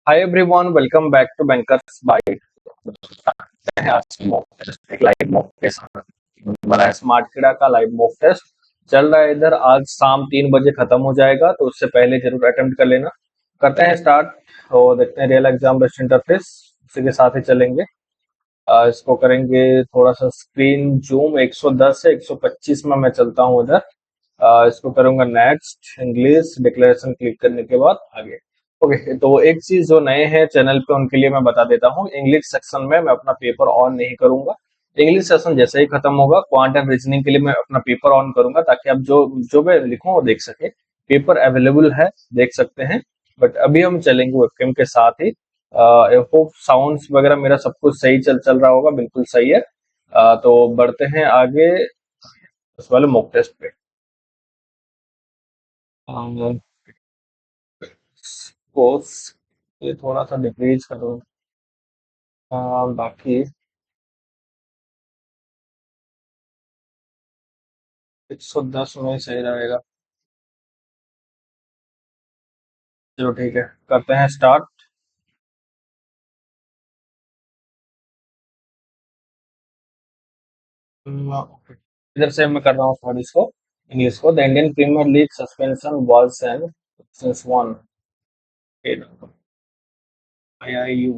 Hi everyone, welcome back to Bankers Byte. आज एक live mock test बना है स्मार्ट किड़ा का लाइव मॉक टेस्ट चल रहा है इधर। आज शाम 3 बजे खत्म हो जाएगा, तो उससे पहले जरूर अटेम्प्ट कर लेना। करते हैं स्टार्ट और देखते हैं रियल एग्जाम बेस्ट इंटरफेस उसी के साथ ही चलेंगे। इसको करेंगे थोड़ा सा स्क्रीन जूम 110 से 125 में मैं चलता हूँ उधर। इसको करूंगा नेक्स्ट इंग्लिश डिक्लेरेशन क्लिक करने के बाद आगे। ओके, तो एक चीज जो नए हैं चैनल पे उनके लिए मैं बता देता हूँ, इंग्लिश सेक्शन में मैं अपना पेपर ऑन नहीं करूंगा। इंग्लिश सेशन जैसे ही खत्म होगा क्वांटम रीजनिंग के लिए मैं अपना पेपर ऑन करूंगा, ताकि आप जो जो मैं लिखूं वो देख सके। पेपर अवेलेबल है, देख सकते हैं। बट अभी हम चलेंगे वेबकैम के साथ ही। होप साउंड्स वगैरह मेरा सब कुछ सही चल रहा होगा, बिल्कुल सही है। तो बढ़ते हैं आगे उस वाले मॉक टेस्ट पे। कोर्स ये थोड़ा सा डिक्रीज करूँ। बाकी 110 में सही रहेगा। चलो ठीक है, करते हैं स्टार्ट। ओके, इधर से मैं कर रहा हूँ सॉरी इसको इंग्लिश को। The Indian Premier League suspension was end since one I I U.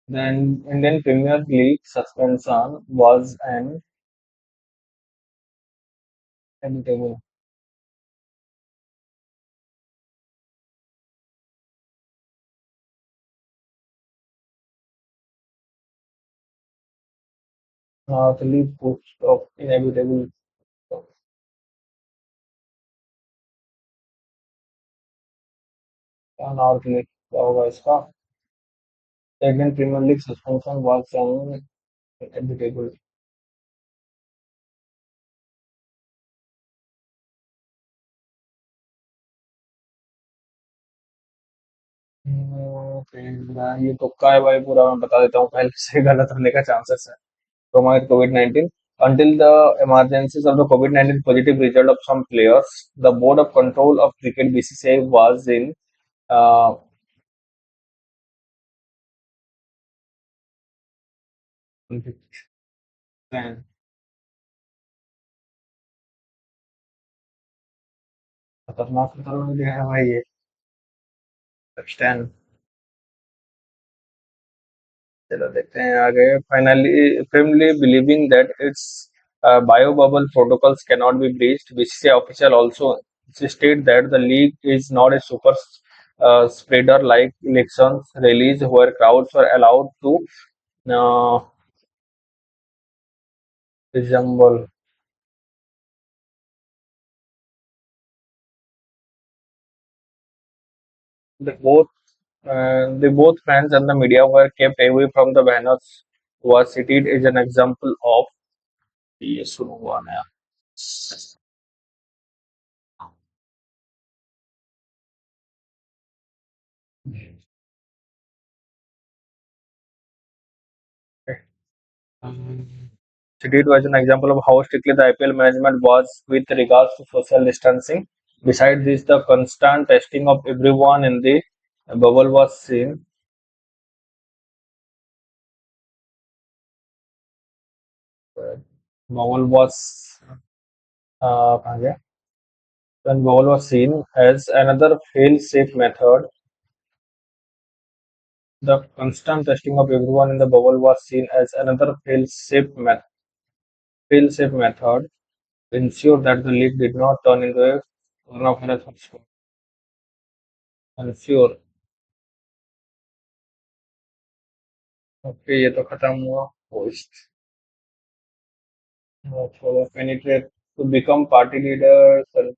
The Indian Premier League suspension was an inevitable. Northly pushed of inevitable. Northly क्या होगा इसका? The Indian Premier League suspension was an inevitable. ये तुक्का है भाई, पूरा मैं बता देता हूँ, पहले से गलत होने का चांसेस है। Promoted COVID-19. Until the emergencies of the COVID-19 positive result of some players, the Board of Control of Cricket (BCCI) was in uh, खतरनाक खतरनाक है भाई ये। Stand. चलो देखते हैं आगे। Finally firmly believing that its biobubble protocols cannot be breached, BCCI official also insisted that the league is not a super spreader like elections rallies where crowds were allowed to uh, resemble. The both fans and the media were kept away from the banners, was cited as an example of ये शुरू हुआ नया। Cited was an example of how strictly the IPL management was with regards to social distancing. Besides this, the constant testing of everyone in the bubble was seen. Bubble was कहाँ गया? When bubble was seen as another fail-safe method, the constant testing of everyone in the bubble was seen as another fail-safe method to ensure that the league did not turn into a coronavirus hotspot. Ensure. Okay, ये तो खत्म हुआ। Post. So penetrate to become party leader. Correct.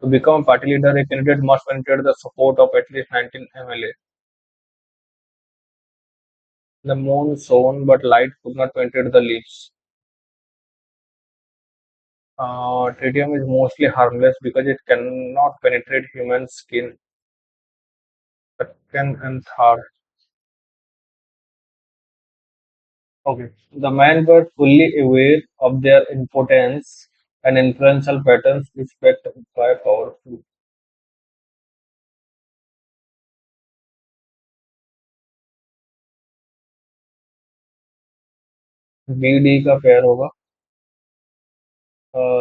To become party leader, a candidate must penetrate the support of at least 19 MLA. The moon shone, but light could not penetrate the leaves. Tritium is mostly harmless because it cannot penetrate human skin, but can and hard. Okay. The man were fully aware of their impotence and influential patterns respected by powerful. BD का pair होगा।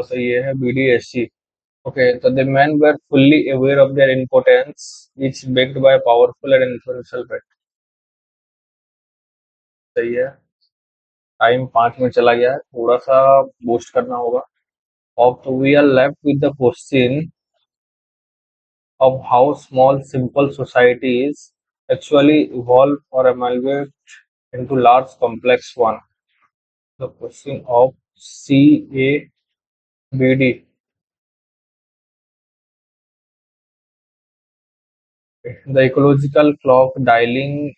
सही है BDSC। Okay, so the men were fully aware of their impotence, each backed by a powerful and influential fact. सही है। Time 5 minute चला गया है, थोड़ा सा बूस्ट करना होगा। अब तो we are left with the question of how small, simple societies actually evolve or amalgamate into large, complex one. The question of CABD, the ecological clock dialing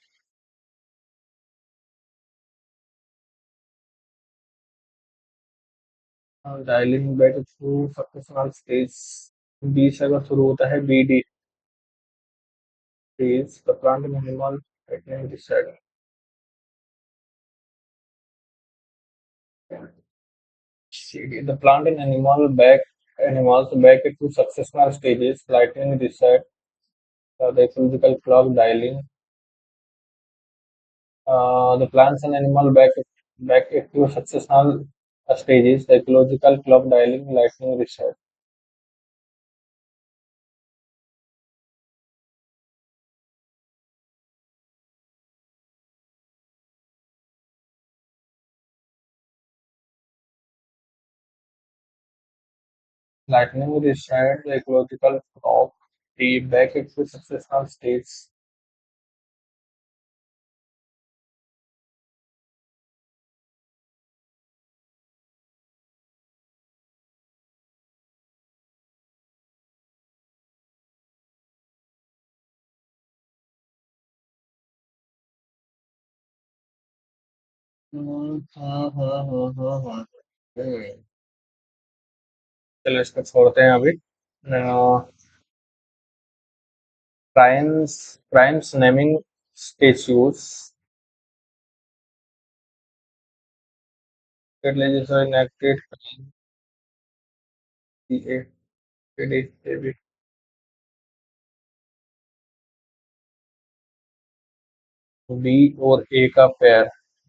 back through successional stage. B से अगर शुरू होता है BD is the plant and animal lightning decide. CD, the plant and animals back into successional stages, lightning decide, the ecological clock dialing. The plants and animal back into successional stages, the ecological clock dialing, lightning reset. Lightning reset, the ecological clock, the back into successional states. हम्म, चलो इसको छोड़ते हैं अभी। crimes naming statues. State legislature enacted CA, B और A का pair.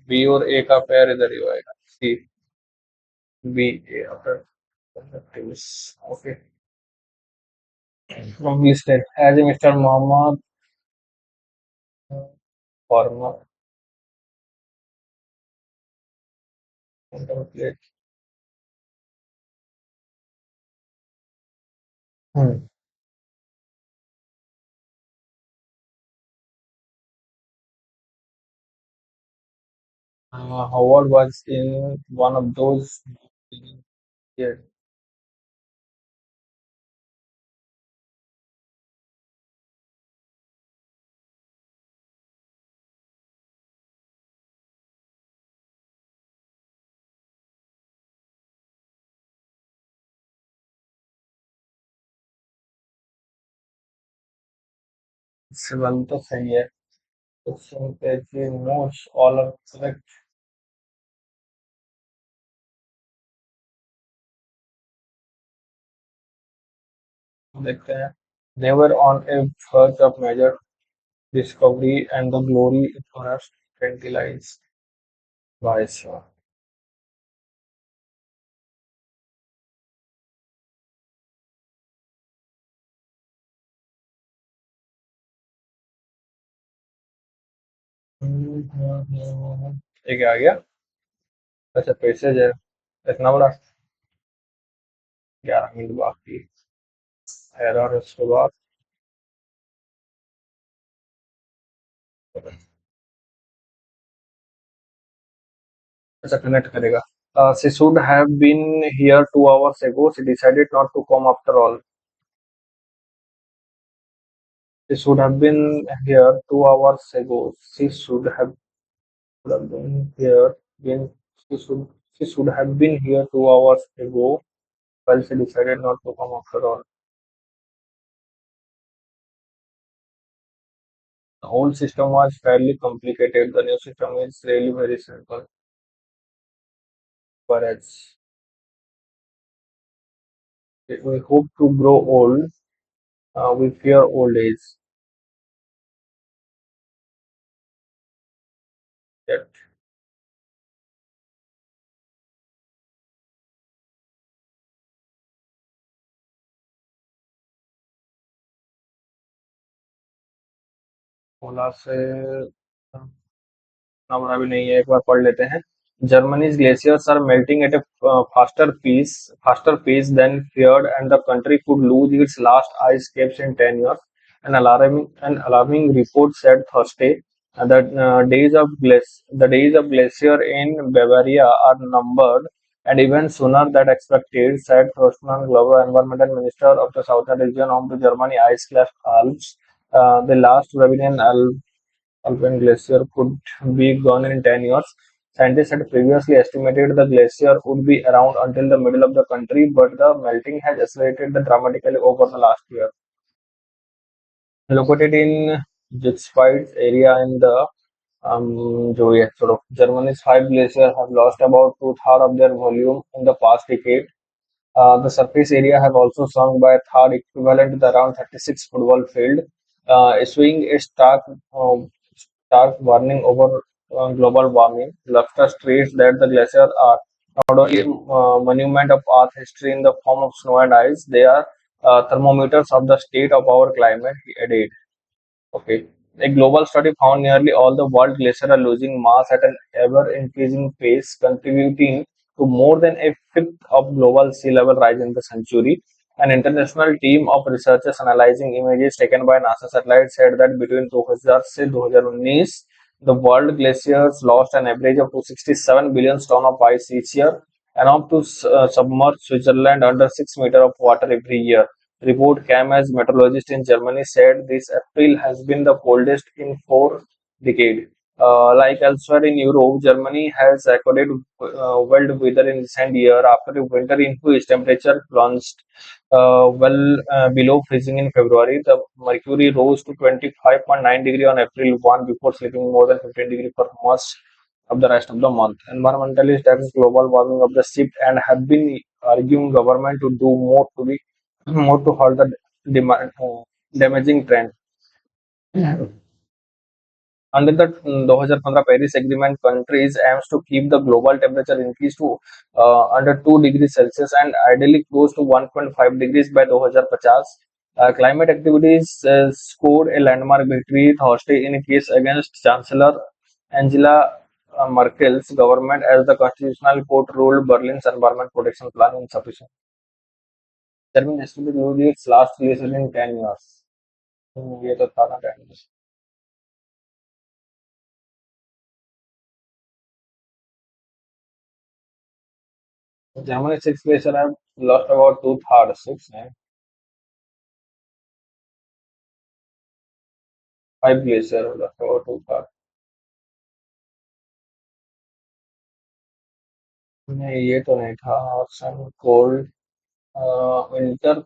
B और A का pair इधर ही होएगा। C B A okay. from listed as a Mr. Muhammad Farmer contemplate. Hmm. Howard was in one of those years. सवाल तो सही है। क्वेश्चन पे जी मोस्ट ऑल आर करेक्ट। देखते हैं। They were on a verge of major discovery and the glory it perhaps tantalized by so. ये क्या आ गया? अच्छा पैसेज है इतना बड़ा। 11 मिनट बाकी। एरर उसके बाद। अच्छा कनेक्ट करेगा। She should have been here 2 hours ago. She decided not to come after all. She should have been here 2 hours ago. She should have been here. Been, she should have been here 2 hours ago. Well, she decided not to come after all. The old system was fairly complicated. The new system is really very simple. Whereas we hope to grow old, we fear old age. Yet ओला से number अभी नहीं है, एक बार पढ़ लेते हैं। Germany's glaciers are melting at a faster pace than feared, and the country could lose its last ice caps in 10 years. An alarming report said Thursday that the days of glacier in Bavaria are numbered, and even sooner than expected, said Thorsten Glover, environmental minister of the southern region of the Germany ice-class Alps. The last Bavarian Alpine glacier could be gone in 10 years. Scientists had previously estimated the glacier would be around until the middle of the country, but the melting has accelerated dramatically over the last year. Located in Jitzweit area in the sort of Germany's five glaciers have lost about two-thirds of their volume in the past decade. The surface area have also sunk by a third, equivalent to around 36 football field, issuing a stark warning over global warming. Loftus states that the glaciers are not only monument of Earth history in the form of snow and ice, they are thermometers of the state of our climate, he added. Okay. A global study found nearly all the world glaciers are losing mass at an ever increasing pace, contributing to more than a fifth of global sea level rise in the century. An international team of researchers analyzing images taken by NASA satellites said that between 2000 से 2019, the world glaciers lost an average of 267 billion ton of ice each year, enough to submerge Switzerland under 6 meters of water every year. Report came as meteorologists in Germany said this April has been the coldest in 4 decades. Like elsewhere in Europe, Germany has recorded wild weather in recent year. After a winter in which temperature plunged below freezing in February, the mercury rose to 25.9 degree on April 1 before slipping more than 15 degree for much of the rest of the month. Environmentalists tackle global warming of the shift and have been arguing government to do more to halt the damaging trend. Under the 2015 Paris Agreement, countries aims to keep the global temperature increase to under 2 degrees Celsius and ideally close to 1.5 degrees by 2050. Climate activities scored a landmark victory Thursday in a case against Chancellor Angela Merkel's government as the Constitutional Court ruled Berlin's Environment Protection Plan insufficient. Germany has to be lose its last glacier in 10 years. ये तो था ना 10 years. Germany six glacier have lost about two-thirds, six, nine, five glacier have lost about two-thirds. नहीं ये तो नहीं था option cold winter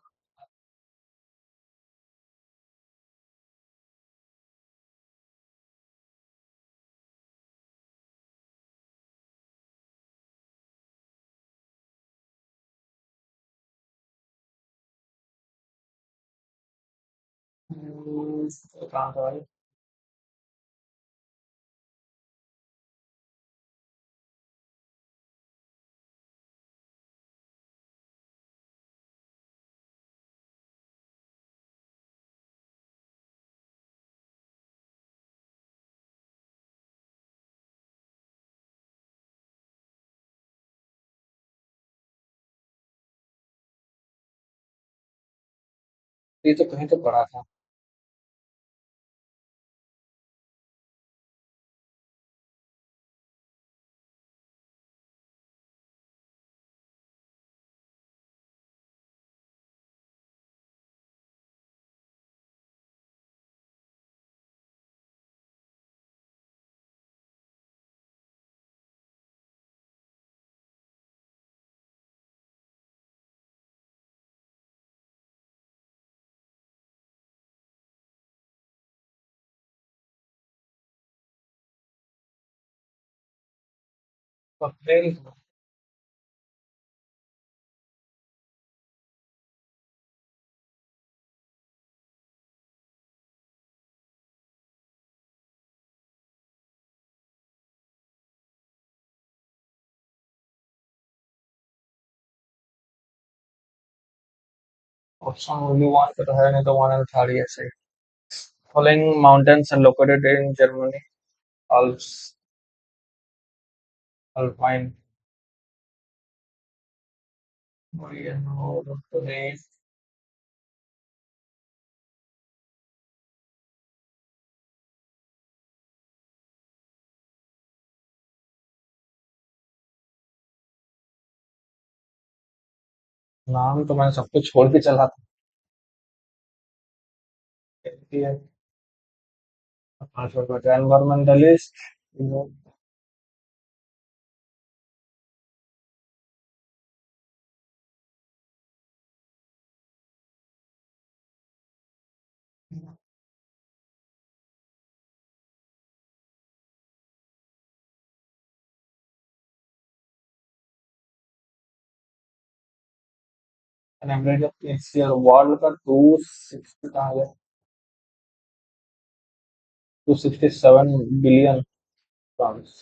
कहाँ था भाई ये तो कहीं तो पढ़ा था अप्रैल ऑप्शन ओनली वन पे तो है नहीं तो वन एंड थर्ड ऐसे Following mountains and located in Germany, Alps, Alpine, नाम तो मैंने सब कुछ छोड़ के चला था। Environmentalist, you know, an average of its year world का 260 कहाँ गया 267 billion tons.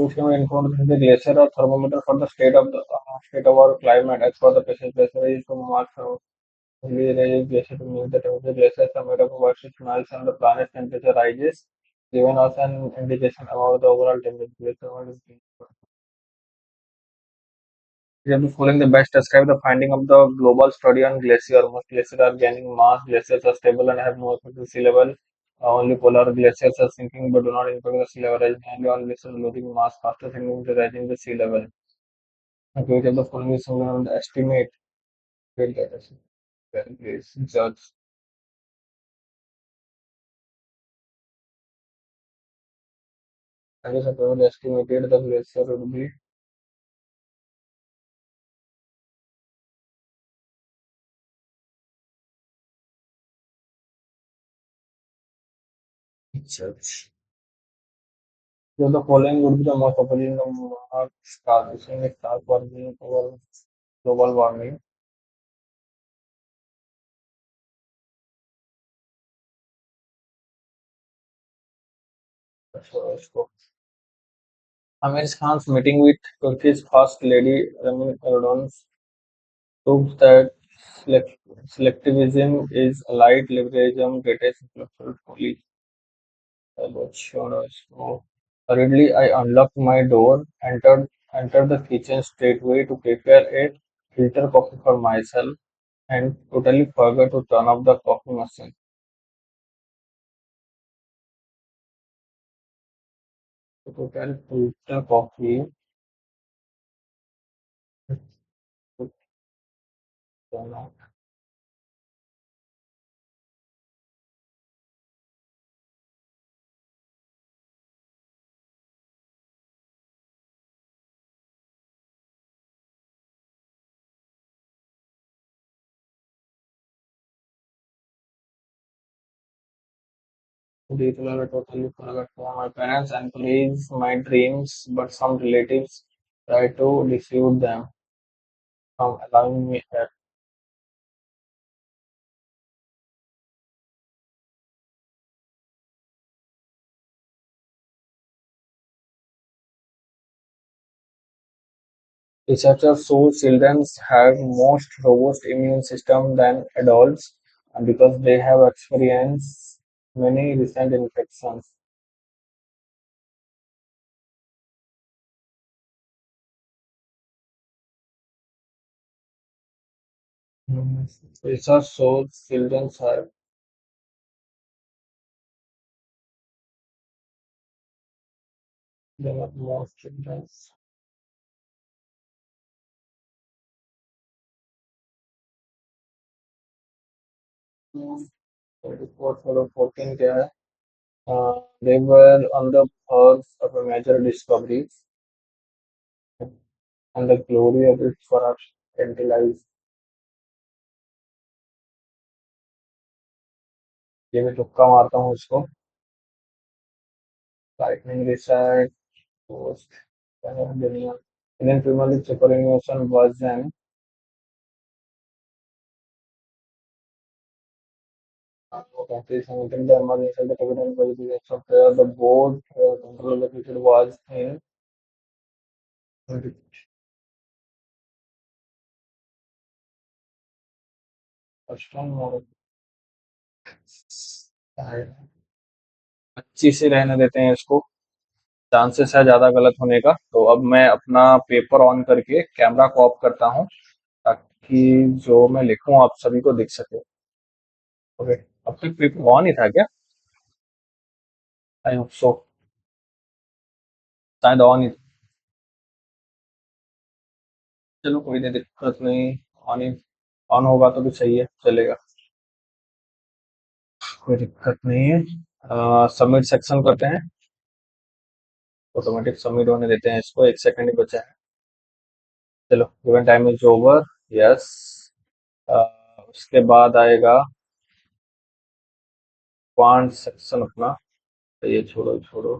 उसके में include the glacier or thermometer for the state of our climate as per the pressure is to mark only the glacier to mean the temperature glaciers are made up of about 6 miles and the planet's temperature rises, giving us an indication about the overall temperature. Example following the best describe the finding of the global study on glacier. Most glaciers are gaining mass, glaciers are stable and have no effect to sea level. Only polar glaciers are sinking but do not impact the sea level, as nearly all glaciers losing mass faster significantly rising the sea level. Okay, which of the following is somewhere on the estimate? Wait, that is very please judge. I guess I probably estimated the glacier would be judge. So the following would be the most popular in the Mark star, using a star warming over global warming. So, Amir Khan's meeting with Turkey's First Lady Ramin Erdogan proves that select- selectivism is light liberalism greatest intellectual folly. About Soros. So, hurriedly, I unlocked my door, entered the kitchen straightway to prepare a filter coffee for myself, and totally forgot to turn off the coffee machine. To total filter coffee, to turn off. Detail totally forgot for my parents and please my dreams, but some relatives try to deceive them from allowing me that. Researchers show children have most robust immune system than adults and because they have experienced many recent infections. Mm. Research shows children have they have most children. Report for 14 क्या है? They were on the verge of a major discovery, and the glory of it for us tantalized. ये मैं तुक्का मारता हूँ उसको. Lightning research post दुनिया. Indian Premier League superannuation version. Countries submitting the emergency the capital budget software. The board control of the cricket was in. Custom model 25 ही रहने देते हैं इसको, चांसेस है ज्यादा गलत होने का। तो अब मैं अपना पेपर ऑन करके कैमरा को ऑफ करता हूँ, ताकि जो मैं लिखूं आप सभी को दिख सके। ओके, अब तक पेपर ऑन ही था क्या? आई होप सो, शायद ऑन ही था। चलो कोई नहीं, दिक्कत नहीं। ऑन ही, ऑन होगा तो भी सही है, चलेगा, कोई दिक्कत नहीं है। सबमिट सेक्शन करते हैं, ऑटोमेटिक सबमिट होने देते हैं इसको, 1 सेकंड ही बचा है। चलो, given time is over. Yes. उसके बाद आएगा क्वांट सेक्शन अपना। तो ये छोड़ो छोड़ो,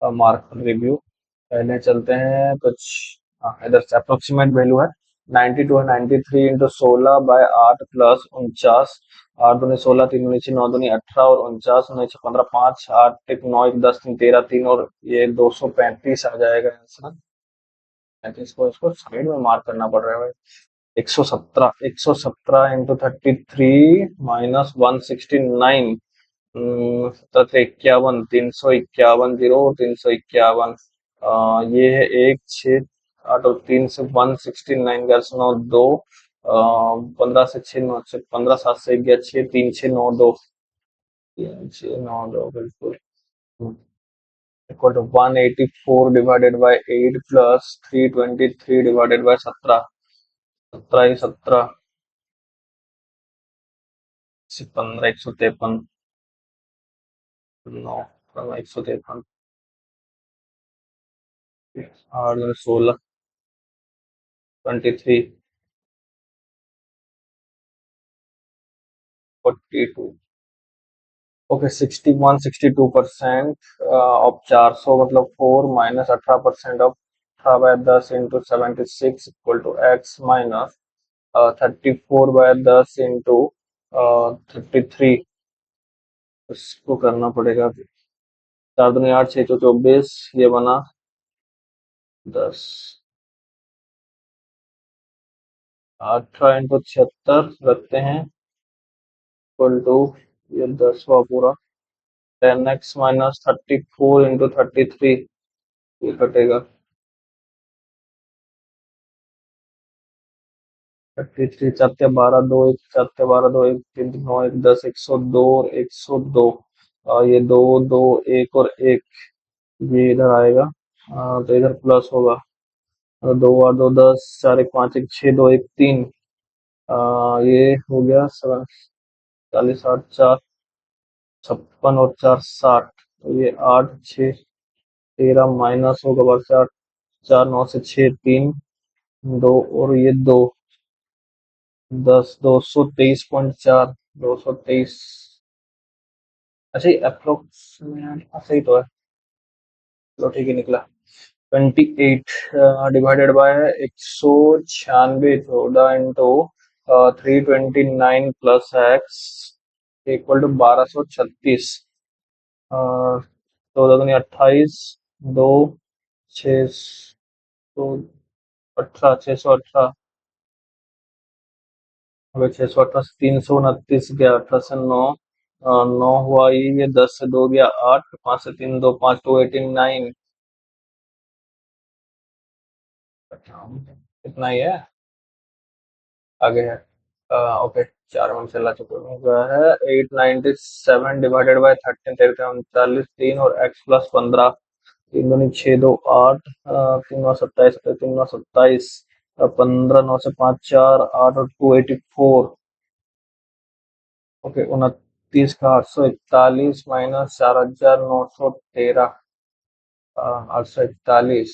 मार्क रिव्यू। पहले चलते हैं कुछ, हाँ इधर से अप्रोक्सीमेट वैल्यू है 92 है। 93 इंटू 16/8 प्लस 49, 8 दूनी 16, 3 दूनी 6, 9 दूनी 18 और 49, 9 6 15, 5 8 1 9 1 10 3 13 3 और ये 235 आ जाएगा आंसर। 35 को इसको साइड में मार्क करना पड़ रहा है भाई। 117, 117 इंटू 33 माइनस 169, 17 51, 351, 351। ये है 1 6 8 और 3 से 169, 11 9 2, 15 से 6 9 से 15, 7 से 1 गया 6, 3 6 9 2, 3 6 9 2 बिल्कुल equal to 184 divided by 8 plus 323 divided by 17, 17 ही 17 से 15, 153, 9 153, 8 16, 23, 42। ओके, 61 62% ऑफ 400 मतलब 4 minus 18% of 18/10 into 76 equal to X minus 34/10 into 33। इसको करना पड़ेगा, 4 दूनी 8, 6 24, ये बना 10, 18 इंटू 76 रखते हैं इक्वल टू ये 10वां पूरा 10x माइनस 34 इंटू 33, ये कटेगा 33, 4 के 12 2 1, 4 के 12 2 1 3 9 1 10, 102 और 102, ये 2 2 1 और 1, ये इधर आएगा। तो इधर प्लस होगा, 2 8 2 10, 4 1 5 1 6 2 1 3, ये हो गया 40 8 4 56 और 4 60, तो ये 8 6 13 माइनस होगा बार 4, 4 9 से 6 3 2 और ये 2, 10 223.4, 223। अच्छा ये अप्रोक्सीमेट सही तो है, चलो ठीक ही निकला। 28 divided by 196 14 into 329 plus X equal to 1236, 14 दूनी 28, 2 618, 618, अगर 618 से 329 गया, 18 से 9, 9 हुआ ये 10 से 2 गया 8, 5 से 3 2 5, 289, इतना ही है, आगे है। ओके, 4 मिनट चला चुका हो गया है। 897 डिवाइडेड बाय 13, 13 39, 3 और x प्लस 15, 3 दूनी 6 2 8, 3 9 27, 3 9 27, 15 9 से 5 4 8 और 284। ओके, 29 का 841 माइनस 4913, 841,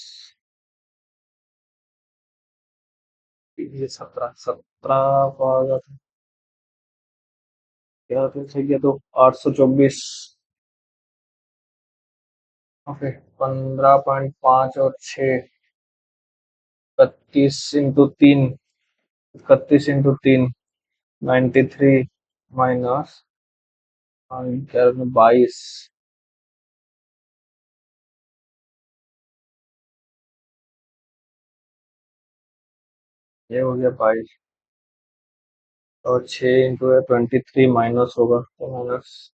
ये 17 17 का आ जाता है, 13 से गया तो 824। ओके, 15.5 और 6, 31 इंटू 3, 31 इंटू 3, 93 माइनस 22, ये हो गया 22। और 6 इंटू 23 माइनस होगा, तो माइनस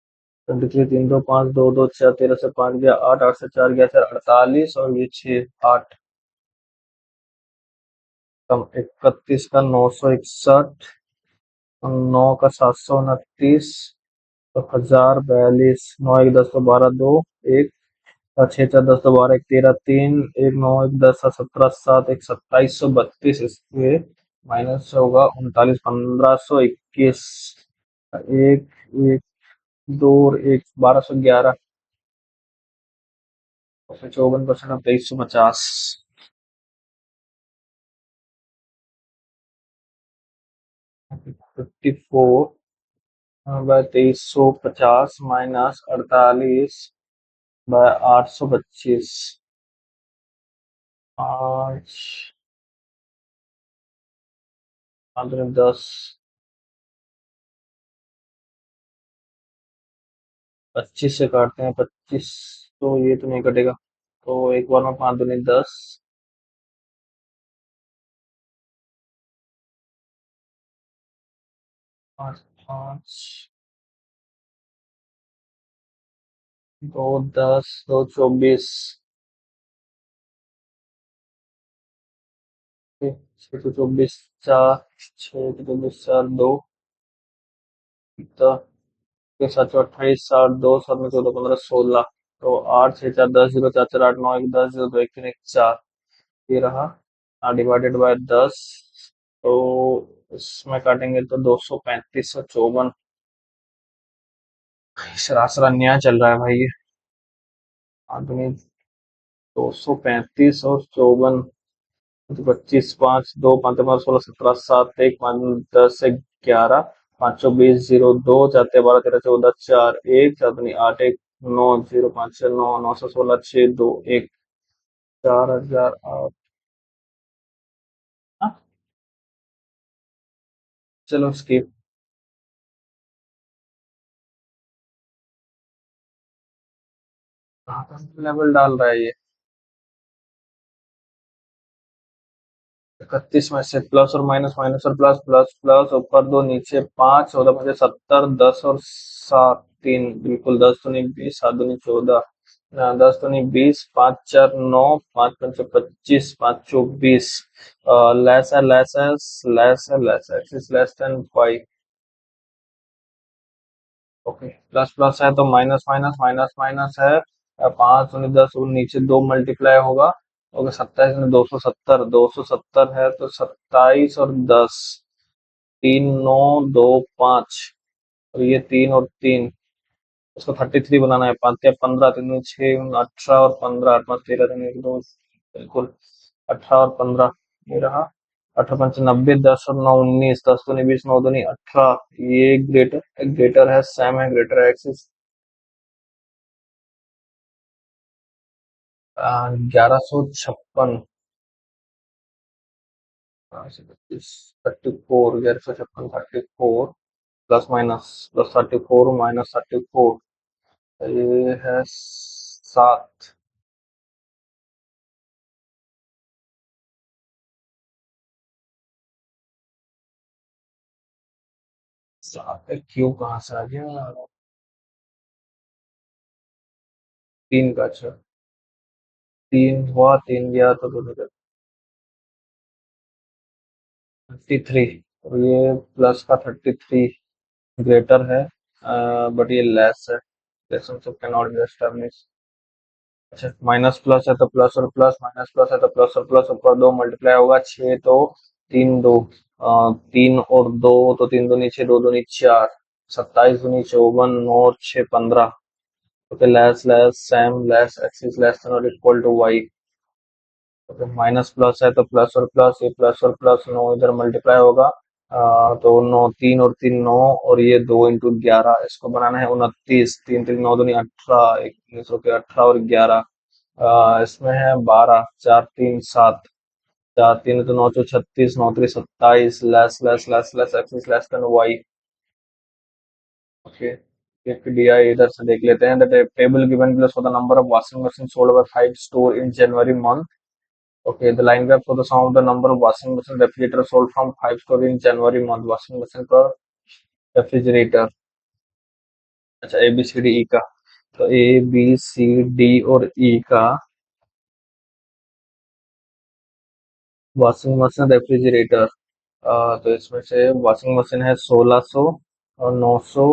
23, 3 2 5, 2 2 4, 13 से 5 गया 8, 8 से 4 गया 4, 48 और ये 6 8, कम 31 का 961, 9 का 729, तो 1042, 9 1 10 तो 12 2 1, 6 4 10 तो 12 1 13 3 1 9 1 10 17 7 1 2732, इसके माइनस से होगा 39 1521, एक एक दो और एक 1211, और फिर 54% अब 2350, 54 बाय 2350 माइनस 48 बाय 825, 5 5 10, 25 से काटते हैं 25, तो ये तो नहीं कटेगा, तो एक बार में 5 दूनी 10, 5 5, 2 10, 2 24, 6 तो 24 4, 6 तो 24 4 2, के 7 28 62 7 में 14 15 16, तो 8 6 4 10 0 4 4 8 9 1 10 0 2 1 3 1 4, ये रहा, डिवाइडेड बाय 10, तो इसमें काटेंगे तो 235 और 54, सरासर अन्याय चल रहा है भाई ये। आदमी 235 और 54, तो 25 5 2 5 5 16 17 7 1 5 10 11 5 20 0 2 4 13 14 4 1 7 8 1 9 0 5 6 9 9 16 6 2 1, 4008, चलो स्किप। कहाँ का लेवल डाल रहा है ये, 31 में से प्लस और माइनस, माइनस और प्लस, प्लस प्लस, ऊपर 2 नीचे 5, 14 मुझे 70, 10 और 7 3, बिल्कुल 10 तो नहीं 20, 7 दूनी 14, 10 तो नहीं 20, 5 4 9, 5 5 25, 5 24, लेस है लेस है लेस है लेस है, is less then 5, okay, plus plus है तो माइनस माइनस माइनस माइनस है, 5 दूनी 10 और नीचे 2 मल्टीप्लाई होगा, ओके, 27 में 270, 270 है तो 27 और 10, 3 9 2 5, और ये 3 और 3, उसको 33 बनाना है, 5 या 15, 3 6 18 और 15, 8 5 13 3 1 2, बिल्कुल 18 और 15, ये रहा, 18 5 90, 10 और 9 19, 10 दूनी 20, 9 दूनी 18, ये ग्रेटर है, सेम है, ग्रेटर है axis, 1156, 34, 1156 34, plus minus, plus 34 minus 34, ये है 7, 7 क्यू कहाँ से आ गया, 3 का, अच्छा 3 हुआ 3 गया तो दोनों 33, और ये प्लस का 33 ग्रेटर है, बट ये लेस है, relationship can not be establish, अच्छा माइनस प्लस है तो प्लस और प्लस, माइनस प्लस है तो प्लस और प्लस, ऊपर 2 मल्टीप्लाई होगा, 6 तो 3 2, 3 और 2 तो 3 दूनी 6, 2 दूनी 4, 27 दूनी 54, 9 और 6 15, okay, less less same less, X is less than और equal to Y, okay, minus plus है तो प्लस और प्लस, ये प्लस और प्लस 9 इधर मल्टीप्लाई होगा, तो 9 3 और 3 9, और ये 2 इंटू 11, इसको बनाना है 29, 3 3 9 दूनी 18, 19 के 18 और 11, इसमें है 12, 4 3 7, 4 3 तो 9 चौ 36, 9 3 27, less less less less, X is less than Y, okay, एक DI इधर से देख लेते हैं, the table given below, so the number of washing machine sold by 5 store in January month, Okay, the line graph for the sum of the number of washing machine refrigerator sold from 5 store in January month. Washing machine per refrigerator. अच्छा, ए B C D ई का, तो ए B C D और ई का washing machine refrigerator. तो इसमें से washing machine है 1600 और 900,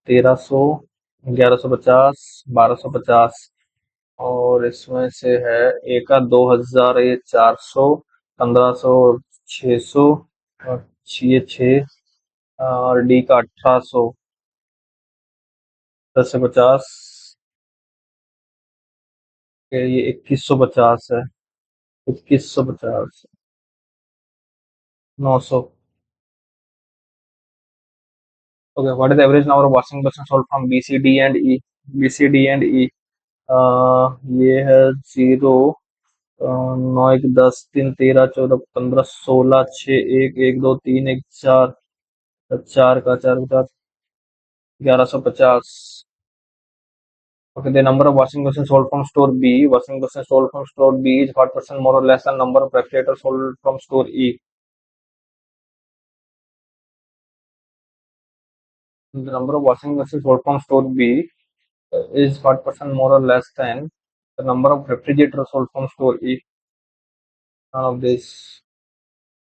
1300, 1150, 1250। और इसमें से है ए का 2000, ये 400, 1500, 600 और ये 6, और डी का 1800, 10 से 50 के, ये 2150 है। 2150, 900। Okay, what is the average number of washing machine sold from B, C, D and E? B, C, D and E। ये है 0, 9, 1, 10, 3, 13, 14, 15, 16, 6, 1, 1, 2, 3, 1, 4, 4 का 4, 4, 1150। Okay, the number of washing machines sold from store B. Washing machines sold from store B is what percent more or less than number of refrigerators sold from store E? The number of washing machines sold from store B is what percent more or less than the number of refrigerators sold from store E? None of this.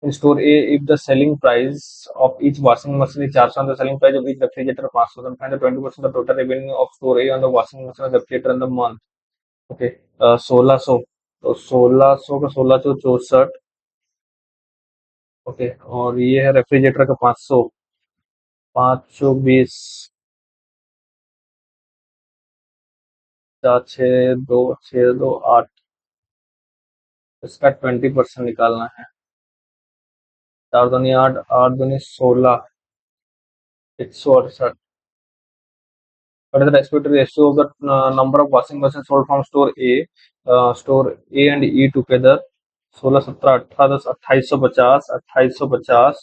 In store A, if the selling price of each washing machine is 400 and the selling price of each refrigerator 500, then find the 20% of the total revenue of store A on the washing machine and refrigerator in the month. Okay, 1600, तो 1600 का 1664। Okay, और ये है refrigerator का 500, 520, 4, 6, 2, 6, 2, 8। इसका 20% निकालना है। 4 दूनी 8, 8 दूनी 16, 168। What is the respective ratio of the number of washing machines sold from store A and E together? 16, 17, 18, 10, 2850, 2850।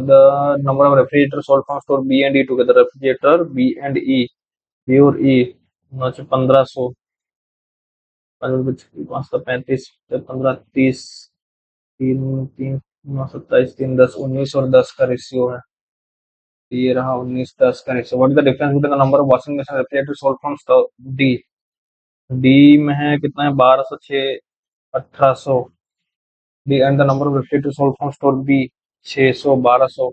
The number of refrigerators sold from store B and E together, refrigerator B and E, B और E, 1500, 5, 35, 15, 30, 3, 3, 9, 27, 3, 10, 19 और 10 का ratio है। ये रहा 19, 10 का ratio. What is the difference between the number of washing machine refrigerator sold from store D? D में है कितना है, 1200, 6, 1800। D and the number of refrigerator sold from store B, 600, 1200।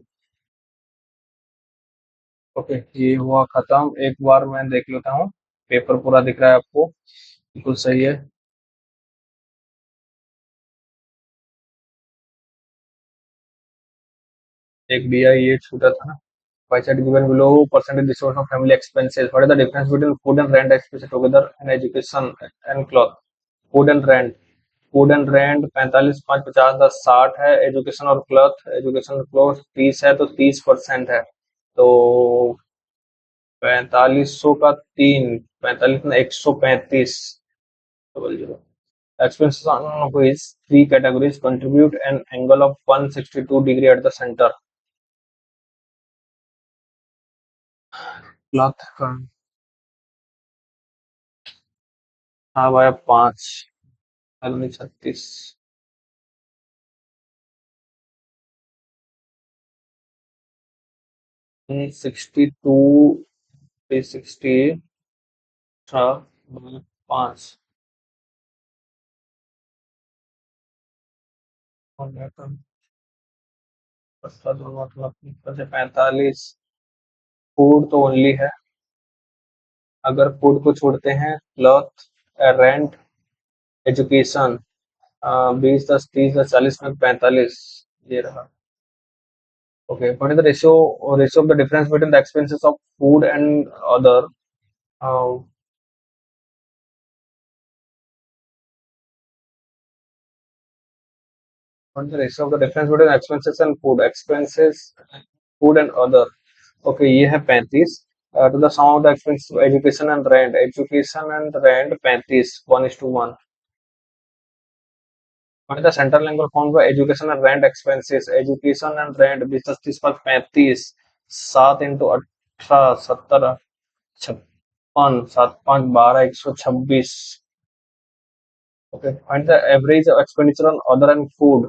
Okay, ये हुआ खत्म। एक बार मैं देख लेता हूँ, पेपर पूरा दिख रहा है आपको? बिल्कुल सही है। एक बी आई ये छूटा था ना। Pie chart given below, percentage distribution of family expenses. What is the difference between food and rent expenses together and education and cloth? Food and rent, food and rent 45, 5, 50, 10, 60 है। Education और cloth, education और cloth 30 है, तो 30% है। तो 4500 का 3, 45 में 135, double zero. Expenses on which three categories contribute an angle of 162 degree at the center? Cloth का, हाँ भाई, 5, 36, 62, 360, 5 हो गया था। दोनों मतलब से 45। फूड तो ओनली है, अगर फूड को छोड़ते हैं, क्लॉथ, रेंट, एजुकेशन, 20, 10, 30, 10, 40 में 45, ये रहा। Okay, what is the ratio of the difference between the expenses of food and other? What is the ratio of the difference between expenses and food, expenses, food and other? Okay, ये है 35। To the sum of the expense education and rent, education and rent 35, 1:1। What is the central angle formed by education and rent expenses? Education and rent 20, 10, 30 पर 35, 7 into 18, 17, 56, 7, 5, 12, 126। Okay, find the average expenditure on other and food,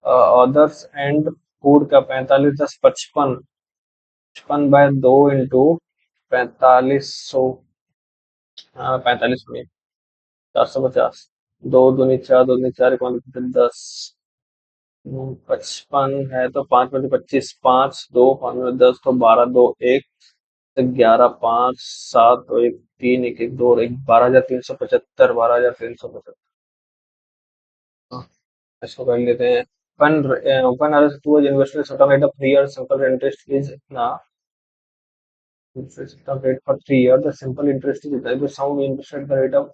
others and food का 45 10 55, 55/2 × 4500, 45 में 450, दो दूनी चार, दो दूनी चार, 10, 55 है तो 5 में 25, 5 2, 5 में 10 तो 12, 2 1, 11, 5 7 तो 1 3, 1 1 2 और 1, 12,375, 12,375। हाँ, इसको कर लेते हैं। When RS was invested certain rate of 3 years, simple interest is ना, certain rate for 3 years, the simple interest is the sum we invested the rate of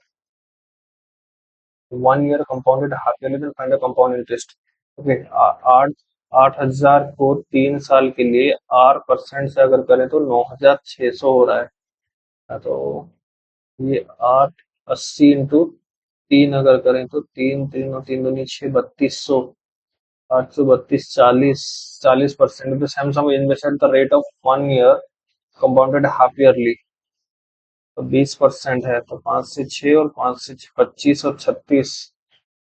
1 year compounded half yearly, then find the compound interest. Okay, आठ 8,000 को 3 साल के लिए 8% से अगर करें तो 9,600 हो रहा है। तो ये 8 80 × 3 अगर करें तो 3 3 और 3 दूनी 6, 3200, 832, 40% the same sum invested the rate of 1 year compounded half yearly, तो 20% है तो 5 से 6 और 5 से 6, 25 और 36,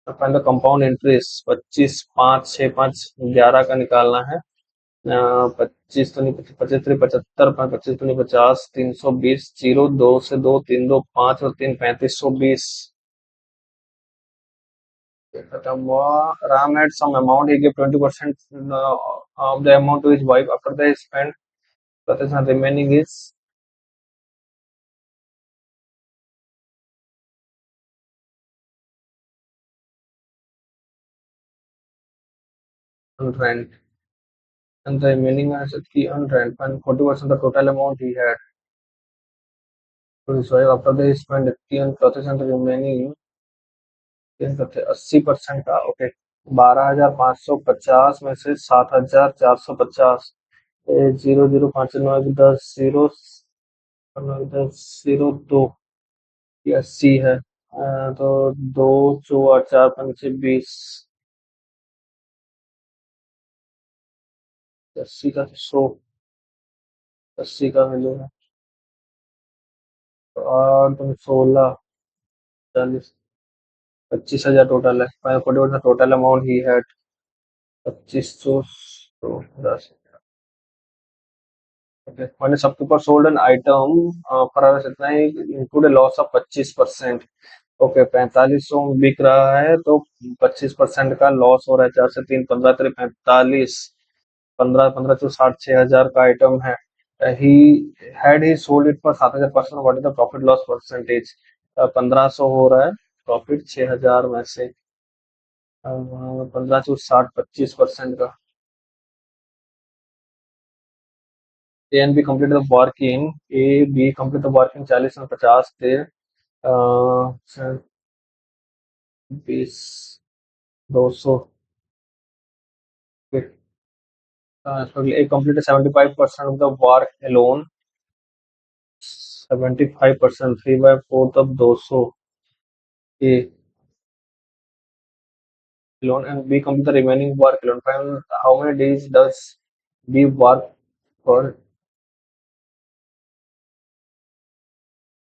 तो पहले कंपाउंड इंटरेस्ट 25, 5 6 5 11 का निकालना है। 25 तो नहीं, 25 3 75, 25 तो नहीं 50, 320, 0 2 से 2 3 2 5 और 3 3520। खत्म हुआ। Ram had some amount, he gave 20% of the amount to his wife. After they spent, the remaining is on rent, and the remaining is on rent, and 40% the total amount he had to his wife. After they spent 80 on clothes, and the remaining 80% का, okay, 12,550 में से 7,450, 0 0 5 9 10 0 10 0 2, ये 80 है। तो 2 4 4 5 20, 80 का 100, 80 का मिलेगा। तो 8 तुम 16, 40, 25,000 टोटल है। 40% टोटल अमाउंट ही है 2500, तो 10। Okay. When a shopkeeper sold an item for इतना ही include a loss of 25%। Okay, 4500 में बिक रहा है तो 25% का लॉस हो रहा है। 4 से 3 15 3 45, 15 15 तो 60, 6,000 का आइटम है। He had he sold it for 7,000%, what is the profit loss percentage? 1500 हो रहा है, प्रॉफिट 6,000 में से 15 से 60, 25% का। A and B complete the working, A B complete the working 40 में 50 थे, 20 200, a completed 75% of the work alone, 75%, 3/4 of 200 A alone, and B complete the remaining work alone. Find how many days does B work for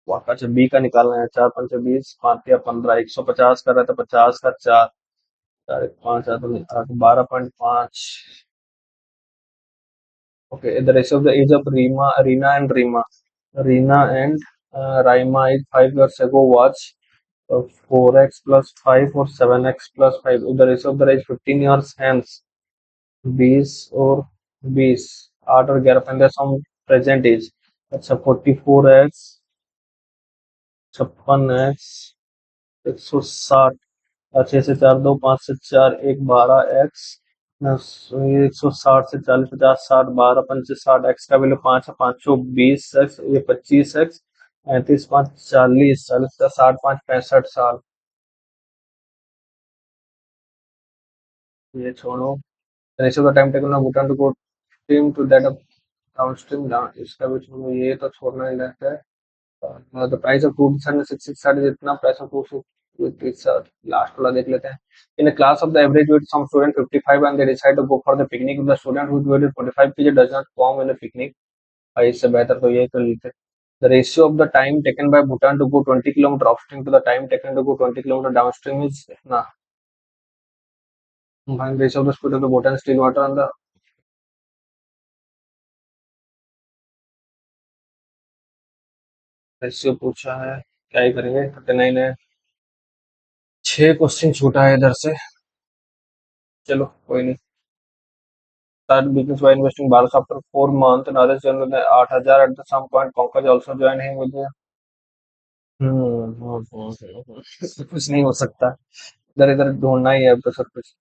work? अच्छा, B का निकालना है। 4 5 20, 5 या 15, 150 कर रहा था, 50 का 4, 4 5 8 12.5। Okay, the ratio of the age of Reena and Rima. Reena and Raima is 5 years ago was 4x plus 5 or 7x plus 5. The ratio of the age 15 years hence 20 और 20, 8 और 11 15 सम प्रेजेंट एज। अच्छा, 44x, 56x, 160, 6 से 4 2, 5 से 4 1, 12x, 160 से 40 50 60, 12 5 60, x का value 5 है, 520x, ये 25x, 35 5 40, 40 का 60 5 65 साल। ये छोड़ो। रेशियो का time taken button to go stream to that downstream down, इसका भी छोड़ो, ये तो छोड़ना ही रहता है। The price of fruit sir ने 660 जितना price of fruit sir last वाला देख लेते हैं। In class of the average weight sum student 55 and they decide to go for the picnic, the student who weight 45 kg does not come in the picnic. इससे बेहतर तो ये कर लेते। The ratio of the time taken by Bhutan to go 20 kilometer upstream to the time taken to go 20 kilometer downstream is nah. Find ratio of the speed of the Bhutan still water on the ratio पूछा है, क्या ही करेंगे। 39 है, 6 question छूटा है इधर से। चलो कोई नहीं। Start business by investing Bharat after 4 months. Naresh joined with 8,000 at the some point. Pankaj also joined him with the कुछ नहीं हो सकता। इधर इधर ढूंढना ही है अब तो सब कुछ।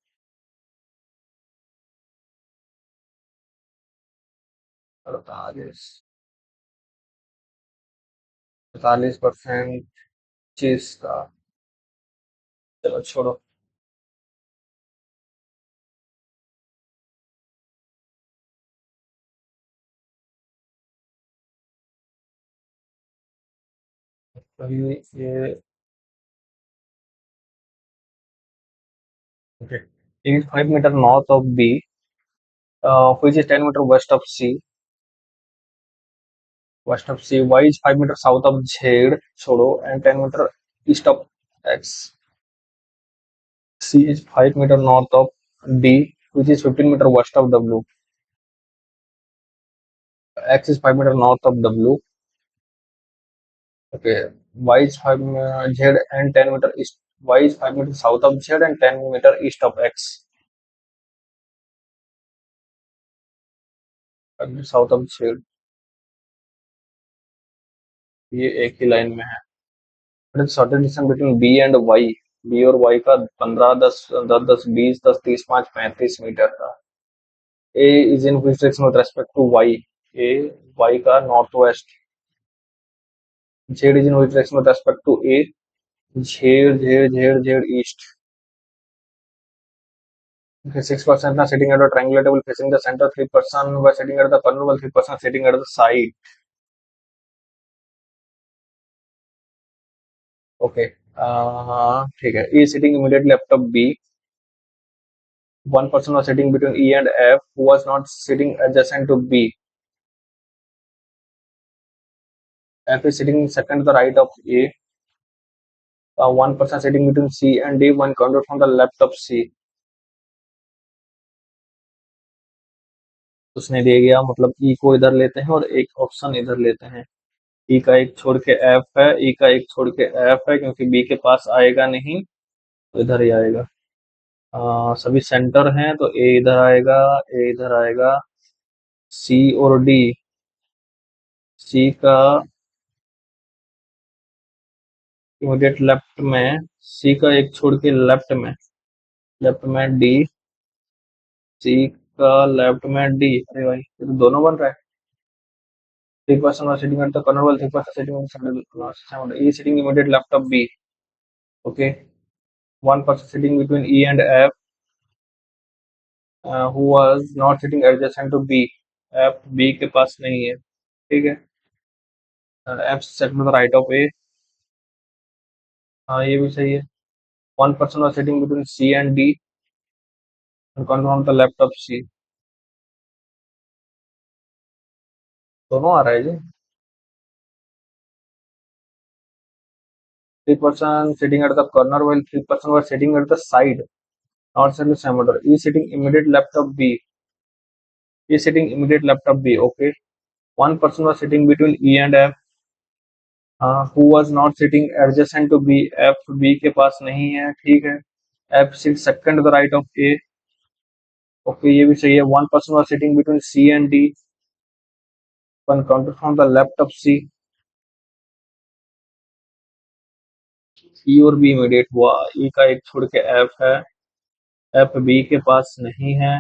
चलो आगे 45% चीज का। चलो छोड़ो। अभी ये okay. 85 meter north of B, which is 10 meter west of C. Y is 5 meter south of Z, छोड़ो, and 10 meter east of X. C is 5 meter north of D, which is 15 meter west of W. X is 5 meter north of W. Okay. Y is 5 meter Z and 10 meter east. Y is 5 meter south of Z and 10 meter east of X. 5 meter south of Z. ये एक ही line में है। Shortage distance between B and Y. B और Y का 15, 10, 10, 10, 20, 10, 30, 5, 35 metre का। A is in which direction with respect to Y. A Y का north west. Z is in which direction with respect to A. Z Z Z Z east. 6% are sitting at a triangular table facing the center, 3% were sitting at the corner, while 3% sitting at the side. Okay. ठीक है। E sitting immediately left of B. One person was sitting between E and F, who was not sitting adjacent to B. F is sitting second to the right of A. One person sitting between C and D, one counted from the left of C. उसने दे दिया, मतलब E को इधर लेते हैं और एक option इधर लेते हैं। E का एक छोड़ के F है, E का एक छोड़ के F है, क्योंकि B के पास आएगा नहीं तो इधर ही आएगा। सभी सेंटर हैं तो ए इधर आएगा, ए इधर आएगा। सी और डी, सी का इमीडिएट लेफ्ट में, सी का एक छोड़ के लेफ्ट में डी, सी का लेफ्ट में डी। अरे भाई ये तो दोनों बन रहा है। 3% was sitting at the corner while 3% sitting on the center. E sitting immediate left of B. Okay. One person sitting between E and F, who was not sitting adjacent to B. F B के पास नहीं है, ठीक है। F set to the right of A। हाँ ये भी सही है। One person was sitting between C and D and confirm the left of C। दोनों आ रहा है जी। 3% sitting at the corner while 3% was sitting at the side, not sitting the same order। E sitting immediate left of B, E sitting immediate left of B। Okay। One person was sitting between E and F, who was not sitting adjacent to B। F B के पास नहीं है, ठीक है। F sits second to the right of A। Okay ये भी सही है। One person was sitting between C and D, one counter from the left of C। E और B इमीडिएट हुआ। E का एक छोड़ के F है, F B के पास नहीं है,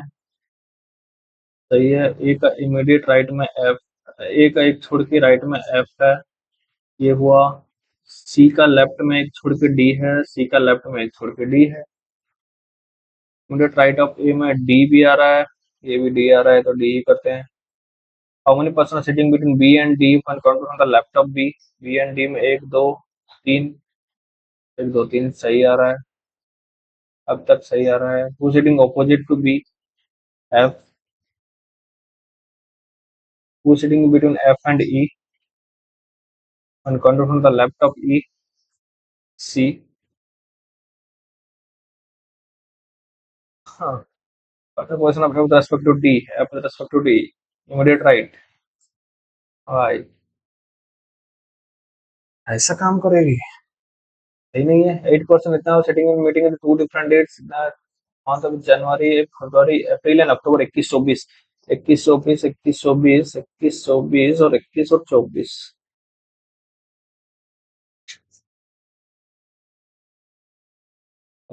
सही है। ए का इमीडिएट राइट में F, ए का एक छोड़ के राइट में F है, ये हुआ। सी का लेफ्ट में एक छोड़ के डी है, सी का लेफ्ट में एक छोड़ के डी है। इमीडिएट राइट ऑफ ए में डी भी आ रहा है, ये भी डी आ रहा है, तो डी करते हैं। How many person sitting between B and D, one counter on the left of B. B and D में 1 2 3, 1 2 3 सही आ रहा है, अब तक सही आ रहा है। Who sitting opposite to B, F. Who sitting between F and E, and control from the laptop E C. Huh. What the position of F with respect to D? F with respect to D. Immediate right. I. ऐसा काम करेगी? सही नहीं है. 8% इतना setting में meeting है two different dates. Month of January, February, April and October 21-24. 21-24, 21-24, 21-24 और 21 और 24.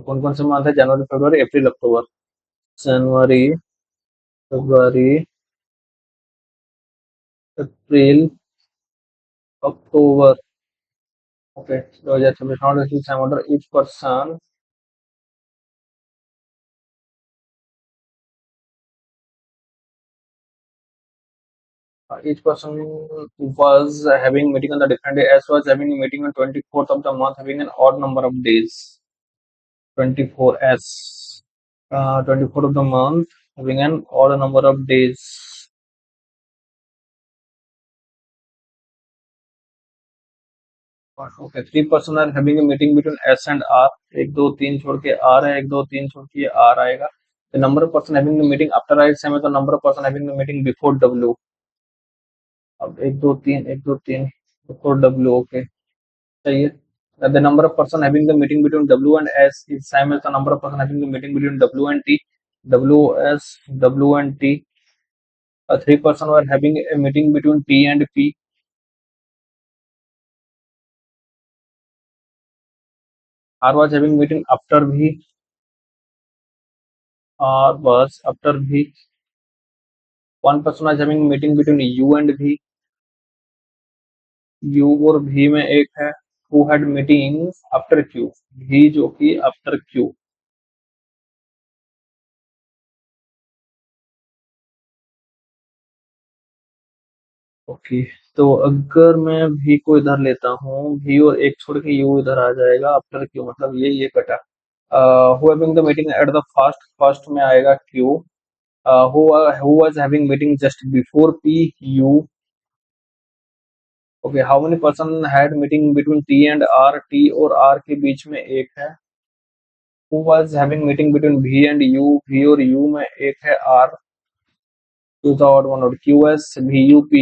कौन कौन से मंथ है? जनवरी, फरवरी, अप्रैल, अक्टूबर. जनवरी, फरवरी, अप्रैल, अक्टूबर. Okay. 2026. Not receive some order. each person was having meeting on the different day. S was having a meeting on 24th of the month, having an odd number of days. 24 S. 24th of the month, having an odd number of days. Okay, 3 person are having a meeting between S and R. 1 2 3 छोड़ के R है, 1 2 3 छोड़ के R आएगा. The number of person having the meeting after I है तो number of person having the meeting before W. अब 1 2 3 1 2 3 before W. Okay, सही है. The number of person having the meeting between W and S is same as the number of person having the meeting between W and T. W S W and T. 3 person were having a meeting between T and P. R was having meeting after V. R was after V. 1 person was having meeting between U and V. U और V में एक है. Who had meeting after Q? V जो कि after Q. Okay. तो अगर मैं V को इधर लेता हूँ, V और एक छोड़ के U इधर आ जाएगा आफ्टर Q, मतलब ये कटा. Who having the meeting at the first में आएगा Q. Who was having meeting just before P, U. Okay. How many person had meeting between T and R? T और R के बीच में एक है. Who was having meeting between V and U? V और U में एक है R. To the odd one out. QS VUP.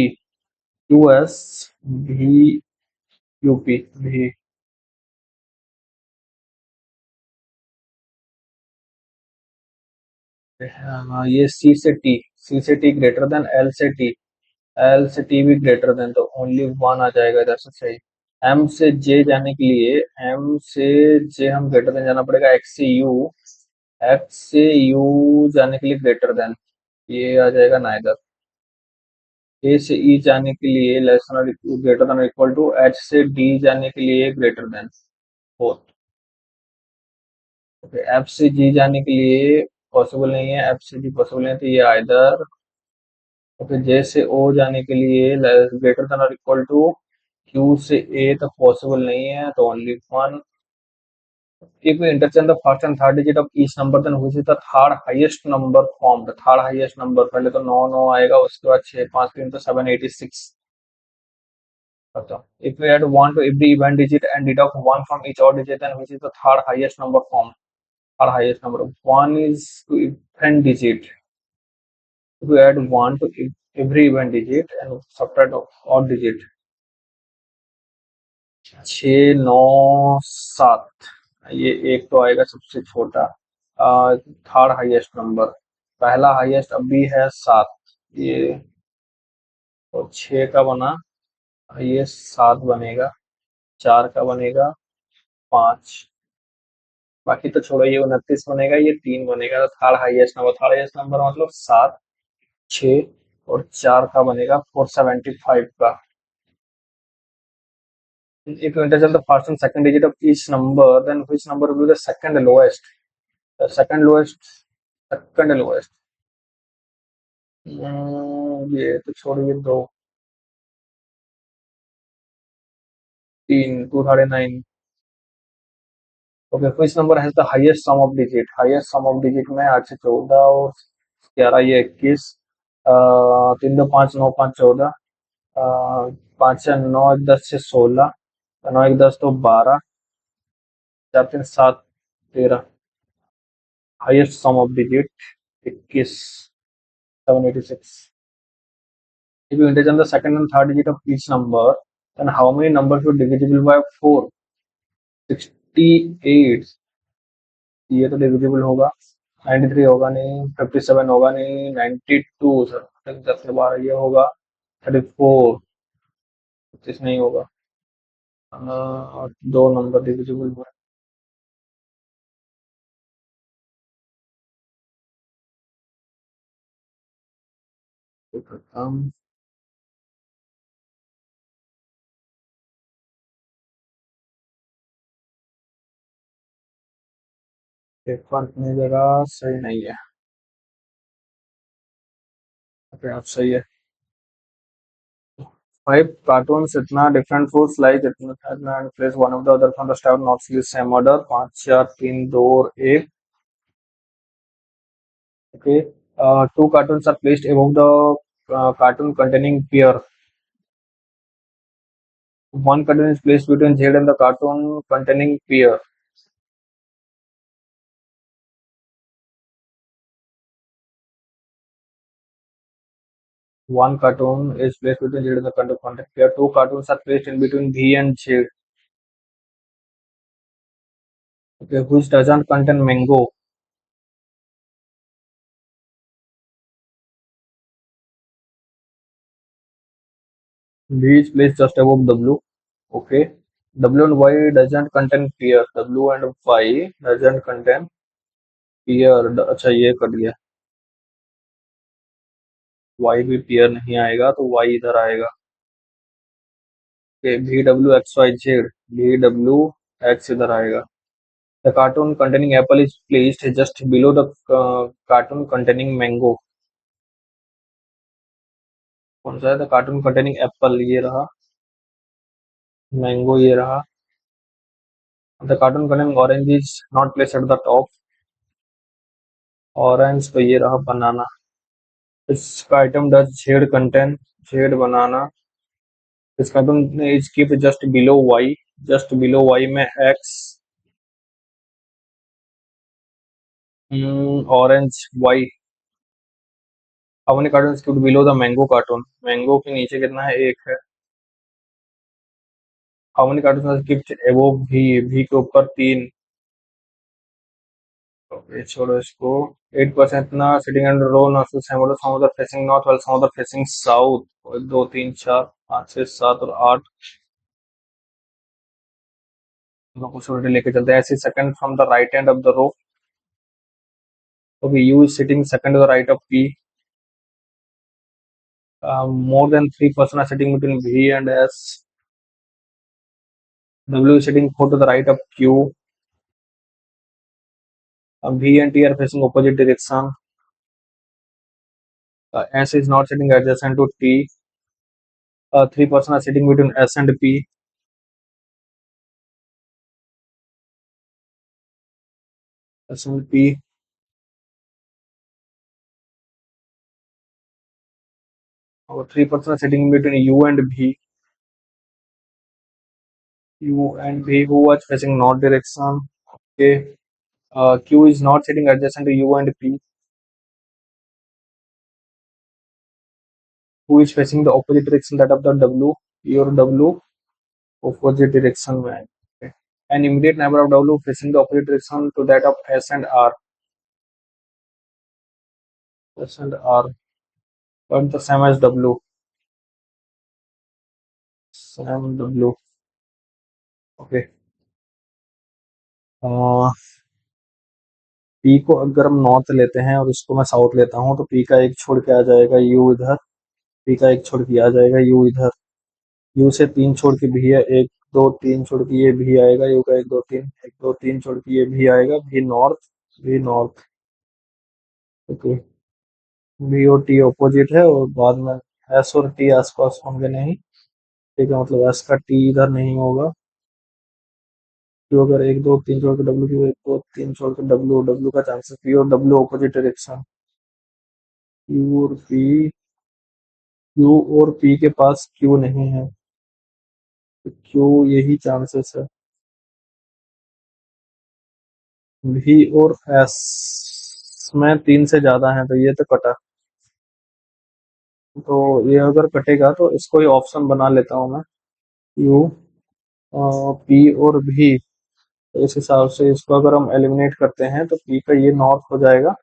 QS VUP. V. ये सी से टी ग्रेटर देन एल से टी. एल से टी भी ग्रेटर देन, तो ओनली वन आ जाएगा इधर से. सही. एम से जे जाने के लिए, एम से जे हम ग्रेटर देन जाना पड़ेगा. एक्स से यू, एक्स से यू जाने के लिए ग्रेटर देन, ये आ जाएगा ना इधर. ए से ई जाने के लिए less than greater than equal to. H से डी जाने के लिए greater than. Fourth. Okay. F से जी जाने के लिए पॉसिबल नहीं है. एफ से जी पॉसिबल नहीं है, तो ये आइदर. ओके. जे से ओ जाने के लिए ग्रेटर देन और इक्वल टू. क्यू से ए तक पॉसिबल नहीं है, तो only one. If we interchange the first and third digit of each number, then which is the third highest number formed? Third highest number, पहले तो 9 9 आएगा, उसके बाद 6 5 3 तो 786. If we add 1 to every even digit and deduct 1 from each odd digit, then which is the third highest number formed? Third highest number. 1 is to even digit. If we add 1 to every even digit and subtract odd digit, 6 9 7, ये एक तो आएगा सबसे छोटा. Third highest number. पहला highest अभी है 7, ये और 6 का बना, ये 7 बनेगा. 4 का बनेगा 5, बाकी तो छोड़ो. ये 29 बनेगा, ये 3 बनेगा. तो थर्ड हाईएस्ट नंबर मतलब 7 6 और 4 का बनेगा 475 का. If you interchange the first and second digit of each number, then which number will be the second lowest? The second lowest. ये तो छोड़िए. 2 3 239. Okay. which number has the highest sum of digit? Highest sum of digit में 8 से 14 और 11 ये 21. 3 2 5 9 5 14. पाँच या नौ एक दस से 16, नौ एक दस तो 12, चार तीन सात, 13, highest sum of digit 21, 786. If you integer the second and third digit of each number, then how many numbers should divisible by 4? 68, ये तो डिविजिबल होगा, 93 होगा नहीं, 57 होगा नहीं, 92 सर 10 से 12 ये होगा, 34 25 नहीं होगा, और दो नंबर डिविजिबल हुआ तो खत्म। पेपर अपनी जगह सही नहीं है, अपने आप सही है। 5 cartoons इतना different foods like इतना and place one of the other from the start not see same order, 5 4 3 2 और 1. Okay, two cartoons are placed above the cartoon containing pear. One cartoon is placed between Z and the cartoon containing pear. One cartoon is placed between Z and the cartoon containing pear. Two cartoons are placed in between V and Z. Okay, which doesn't contain mango? V is placed just above W. Okay. W and Y doesn't contain pear. W and Y doesn't contain pear. अच्छा ये कर दिया. Y भी pear नहीं आएगा तो Y इधर आएगा. Okay, V W X Y Z. V W X इधर आएगा. The cartoon containing apple is placed just below the cartoon containing mango. कौन सा है? The cartoon containing apple ये रहा, mango ये रहा. The cartoon containing orange is not placed at the top. Orange तो ये रहा banana. इसका item does Z contain? Z banana. इस cartoon is keep just below Y. Just below Y में X. Orange Y. How many cartoons kept below the mango cartoon? Mango के नीचे कितना है? एक है. How many cartoons are kept above V? V के ऊपर 3. Okay, छोड़ो इसको. 8% ना sitting under row ना so some other facing north while some other facing south. 1 2 3 4 5 6 7 और 8 कुछ उल्टे लेके चलते हैं. ऐसे second from the right end of the row. Okay, U is sitting second to the right of P. More than 3% are sitting between V and S. W is sitting 4 to the right of Q. V and T are facing opposite direction. S is not sitting adjacent to T. 3% are sitting between S and P. S and P. Or 3% are sitting between U and V. U and V who was facing north direction. Okay. Q is not sitting adjacent to U and P. Who is facing the opposite direction that of the W? E or W opposite direction में. Okay. An immediate neighbor of W facing the opposite direction to that of S and R. S and R. But the same as W. Same W. Okay. P को अगर हम north लेते हैं और इसको मैं south लेता हूँ तो P का एक छोड़ के आ जाएगा U इधर. P का एक छोड़ के आ जाएगा U इधर. U से 3 छोड़ के भी है, 1 2 3 छोड़ के ये भी आएगा. U का 1 2 3 1 2 3 छोड़ के ये भी आएगा. V north. V north. Okay. V और T ऑपोजिट है और बाद में S और T आसपास होंगे नहीं. ठीक है, मतलब S का T इधर नहीं होगा. जो अगर 1 2 3 छोड़ के W की 1 2 3 छोड़ के W का चांसेस P और W ऑपोजिट डायरेक्शन. Q और P क्यू और पी के पास क्यू नहीं है, तो क्यू यही चांसेस है। भी और एस में तीन से ज्यादा है, तो ये तो कटा। तो ये अगर कटेगा तो इसको ही ऑप्शन बना लेता हूँ मैं। यू, पी और भी। तो इस हिसाब से इसको अगर हम एलिमिनेट करते हैं तो पी का ये नॉर्थ हो जाएगा,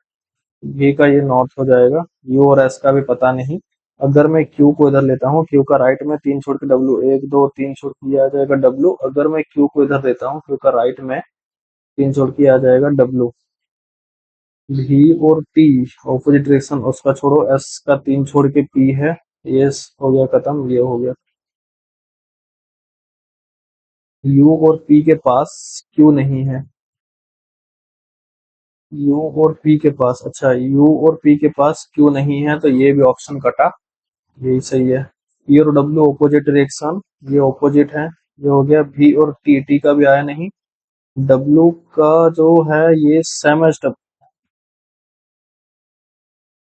भी का ये नॉर्थ हो जाएगा, यू और एस का भी पता नहीं। अगर मैं क्यू को इधर लेता हूँ, क्यू का राइट में तीन छोड़ के डब्ल्यू, एक दो तीन छोड़ के ये आ जाएगा डब्ल्यू। अगर मैं क्यू को इधर लेता हूँ, क्यू का राइट में तीन छोड़ के आ जाएगा डब्ल्यू। भी और टी ऑपोजिट डायरेक्शन, उसका छोड़ो, एस का तीन छोड़ के पी है। ये हो गया खत्म, ये हो गया। यू और पी के पास क्यू नहीं है। यू और पी के पास, अच्छा, यू और पी के पास क्यू नहीं है, तो ये भी ऑप्शन कटा। यही सही है। पी और डब्ल्यू ऑपोजिट डायरेक्शन, ये ऑपोजिट है। ये हो गया। भी और टी, टी का भी आया नहीं। डब्ल्यू का जो है ये सेम एज डब्ल्यू।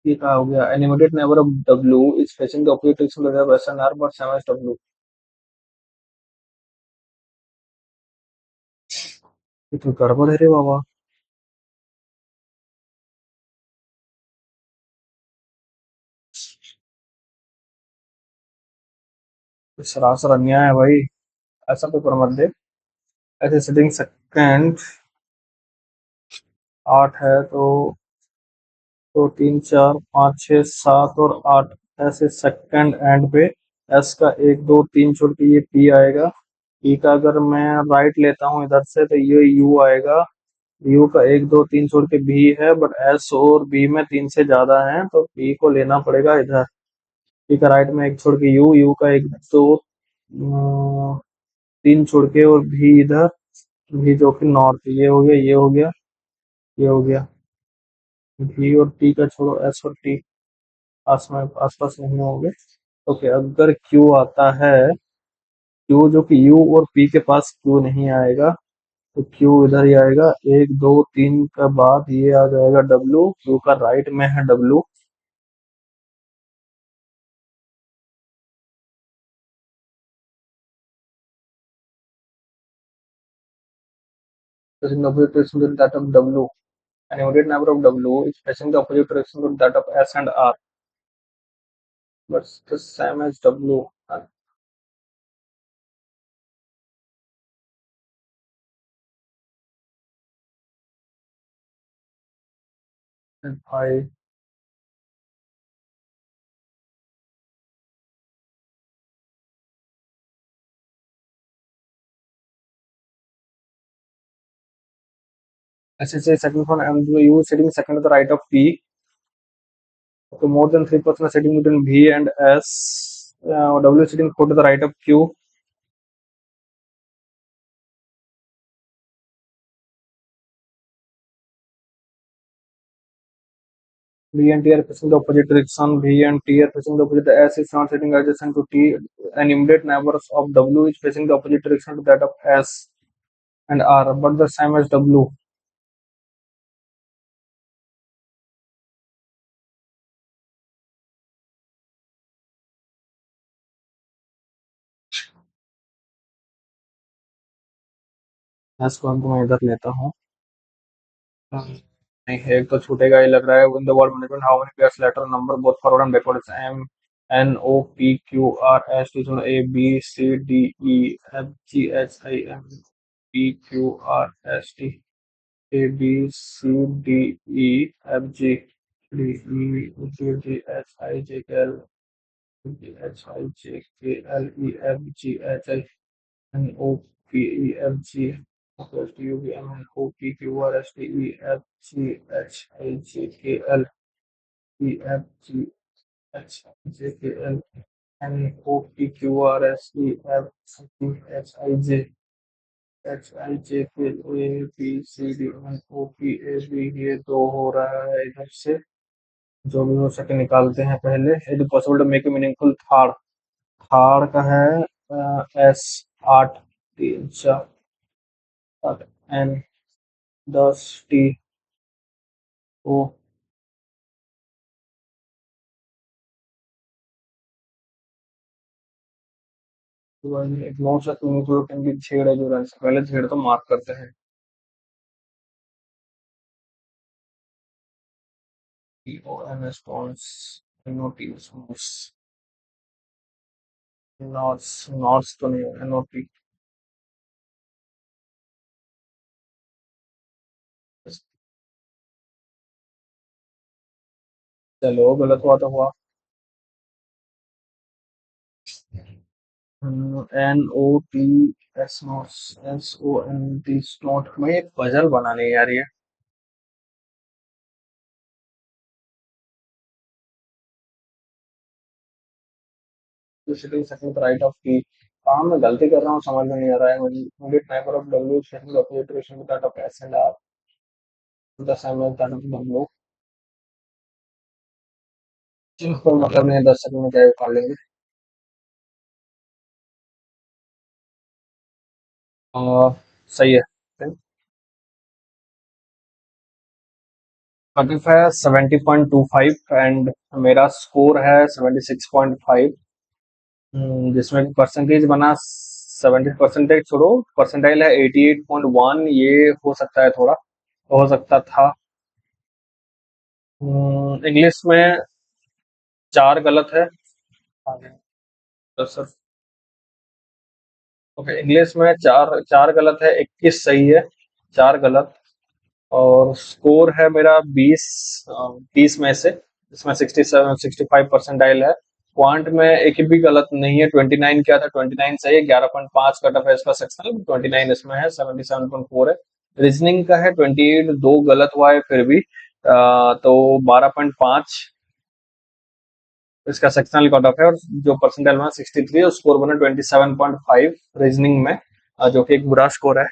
ये का हो गया, animated neighbour of W is facing the opposite direction of SNR but same as W. ये तो गड़बड़ है रे बाबा। ये सरासर अन्याय है भाई। ऐसा पेपर मत दे। ऐसे सिटिंग सेकंड 8 है, तो तीन चार पाँच छः सात और आठ, ऐसे सेकंड एंड पे एस का एक दो तीन छोड़ के ये पी आएगा। पी का अगर मैं राइट लेता हूँ इधर से तो ये यू आएगा। यू का एक दो तीन छोड़ के बी है, बट एस और बी में तीन से ज्यादा है, तो पी को लेना पड़ेगा इधर। पी का राइट में एक छोड़ के यू, यू का एक दो तीन छोड़ के और भी इधर। भी जो कि नॉर्थ, ये हो गया, ये हो गया, ये हो गया। भी और टी का छोड़ो, एस और टी आस में आसपास नहीं होंगे। ओके, अगर क्यू आता है, क्यू जो कि यू और पी के पास क्यू नहीं आएगा, तो क्यू इधर ही आएगा। एक दो तीन का बाद ये आ जाएगा डब्ल्यू, क्यू का राइट में है W. Facing the opposite direction with that of W. An immediate neighbor of W is facing the opposite direction with that of S and R, but the same as W. And I, as I say, second from M to U sitting second to the right of P. So more than 3% sitting between V and S. W sitting 4 to the right of Q. V and T are facing the opposite direction. V and T are facing the opposite. S is not sitting adjacent to T. An immediate neighbors of W is facing the opposite direction to that of S and R, but the same as W. S को हम मैं इधर लेता हूँ। नहीं, एक तो छूटेगा ही लग रहा है। In the word management how many pairs letter number both forward and backward is M N O P Q R S T A B C D E F G H I M P Q R S T A B C D E F G D E G G H I J K L G H I J K L E F G H I N O P E F ji S T U V M N O P Q R S T E F G H I J K L E F G H I J K L N O P Q R S E F G H I J H I J K L A B C D N O P A B, ये दो हो रहा है इधर से। जो भी हो सके निकालते हैं पहले। It possible to make a meaningful third. Third का है एस 8 3 4 एन 10 टी ओ एक 9 से 3 की छेड़ है जो रन से पहले छेड़ तो मार्क करते हैं। TONS Tons, NOT knots, knots तो नहीं है, NOT। चलो गलत हुआ तो हुआ। NOT knots, SONT snot. मैं एक पजल बनानी है यार ये। सेकंड राइट ऑफ की। काम में गलती कर रहा हूँ समझ में नहीं आ रहा है मुझे। मुझे typer of W second operation without of S and R the same as that of W. चलो कोई मतलब नहीं है, 10 सेकंड में क्या कर लेंगे। आ, सही है। कटिफ है 70.25 एंड मेरा स्कोर है 76.5। जिसमें परसेंटेज बना 70%, छोड़ो परसेंटाइल है 88.1। ये हो सकता है थोड़ा, हो सकता था। इंग्लिश में 4 गलत है। आगे तो सर, ओके इंग्लिश में चार चार गलत है, 21 सही है, 4 गलत। और स्कोर है मेरा 30 में से, इसमें 65 परसेंटाइल है। क्वांट में एक भी गलत नहीं है, 29 क्या था, 29 सही है, 11.5 कट ऑफ है इसका सेक्शनल, 29 इसमें है, 77.4 है। रीजनिंग का है 28, 2 गलत हुआ है फिर भी, तो 12.5 इसका सेक्शनल कट ऑफ है। और जो परसेंटाइल बना 63 और स्कोर बना 27.5 रीजनिंग में, जो कि एक बुरा स्कोर है।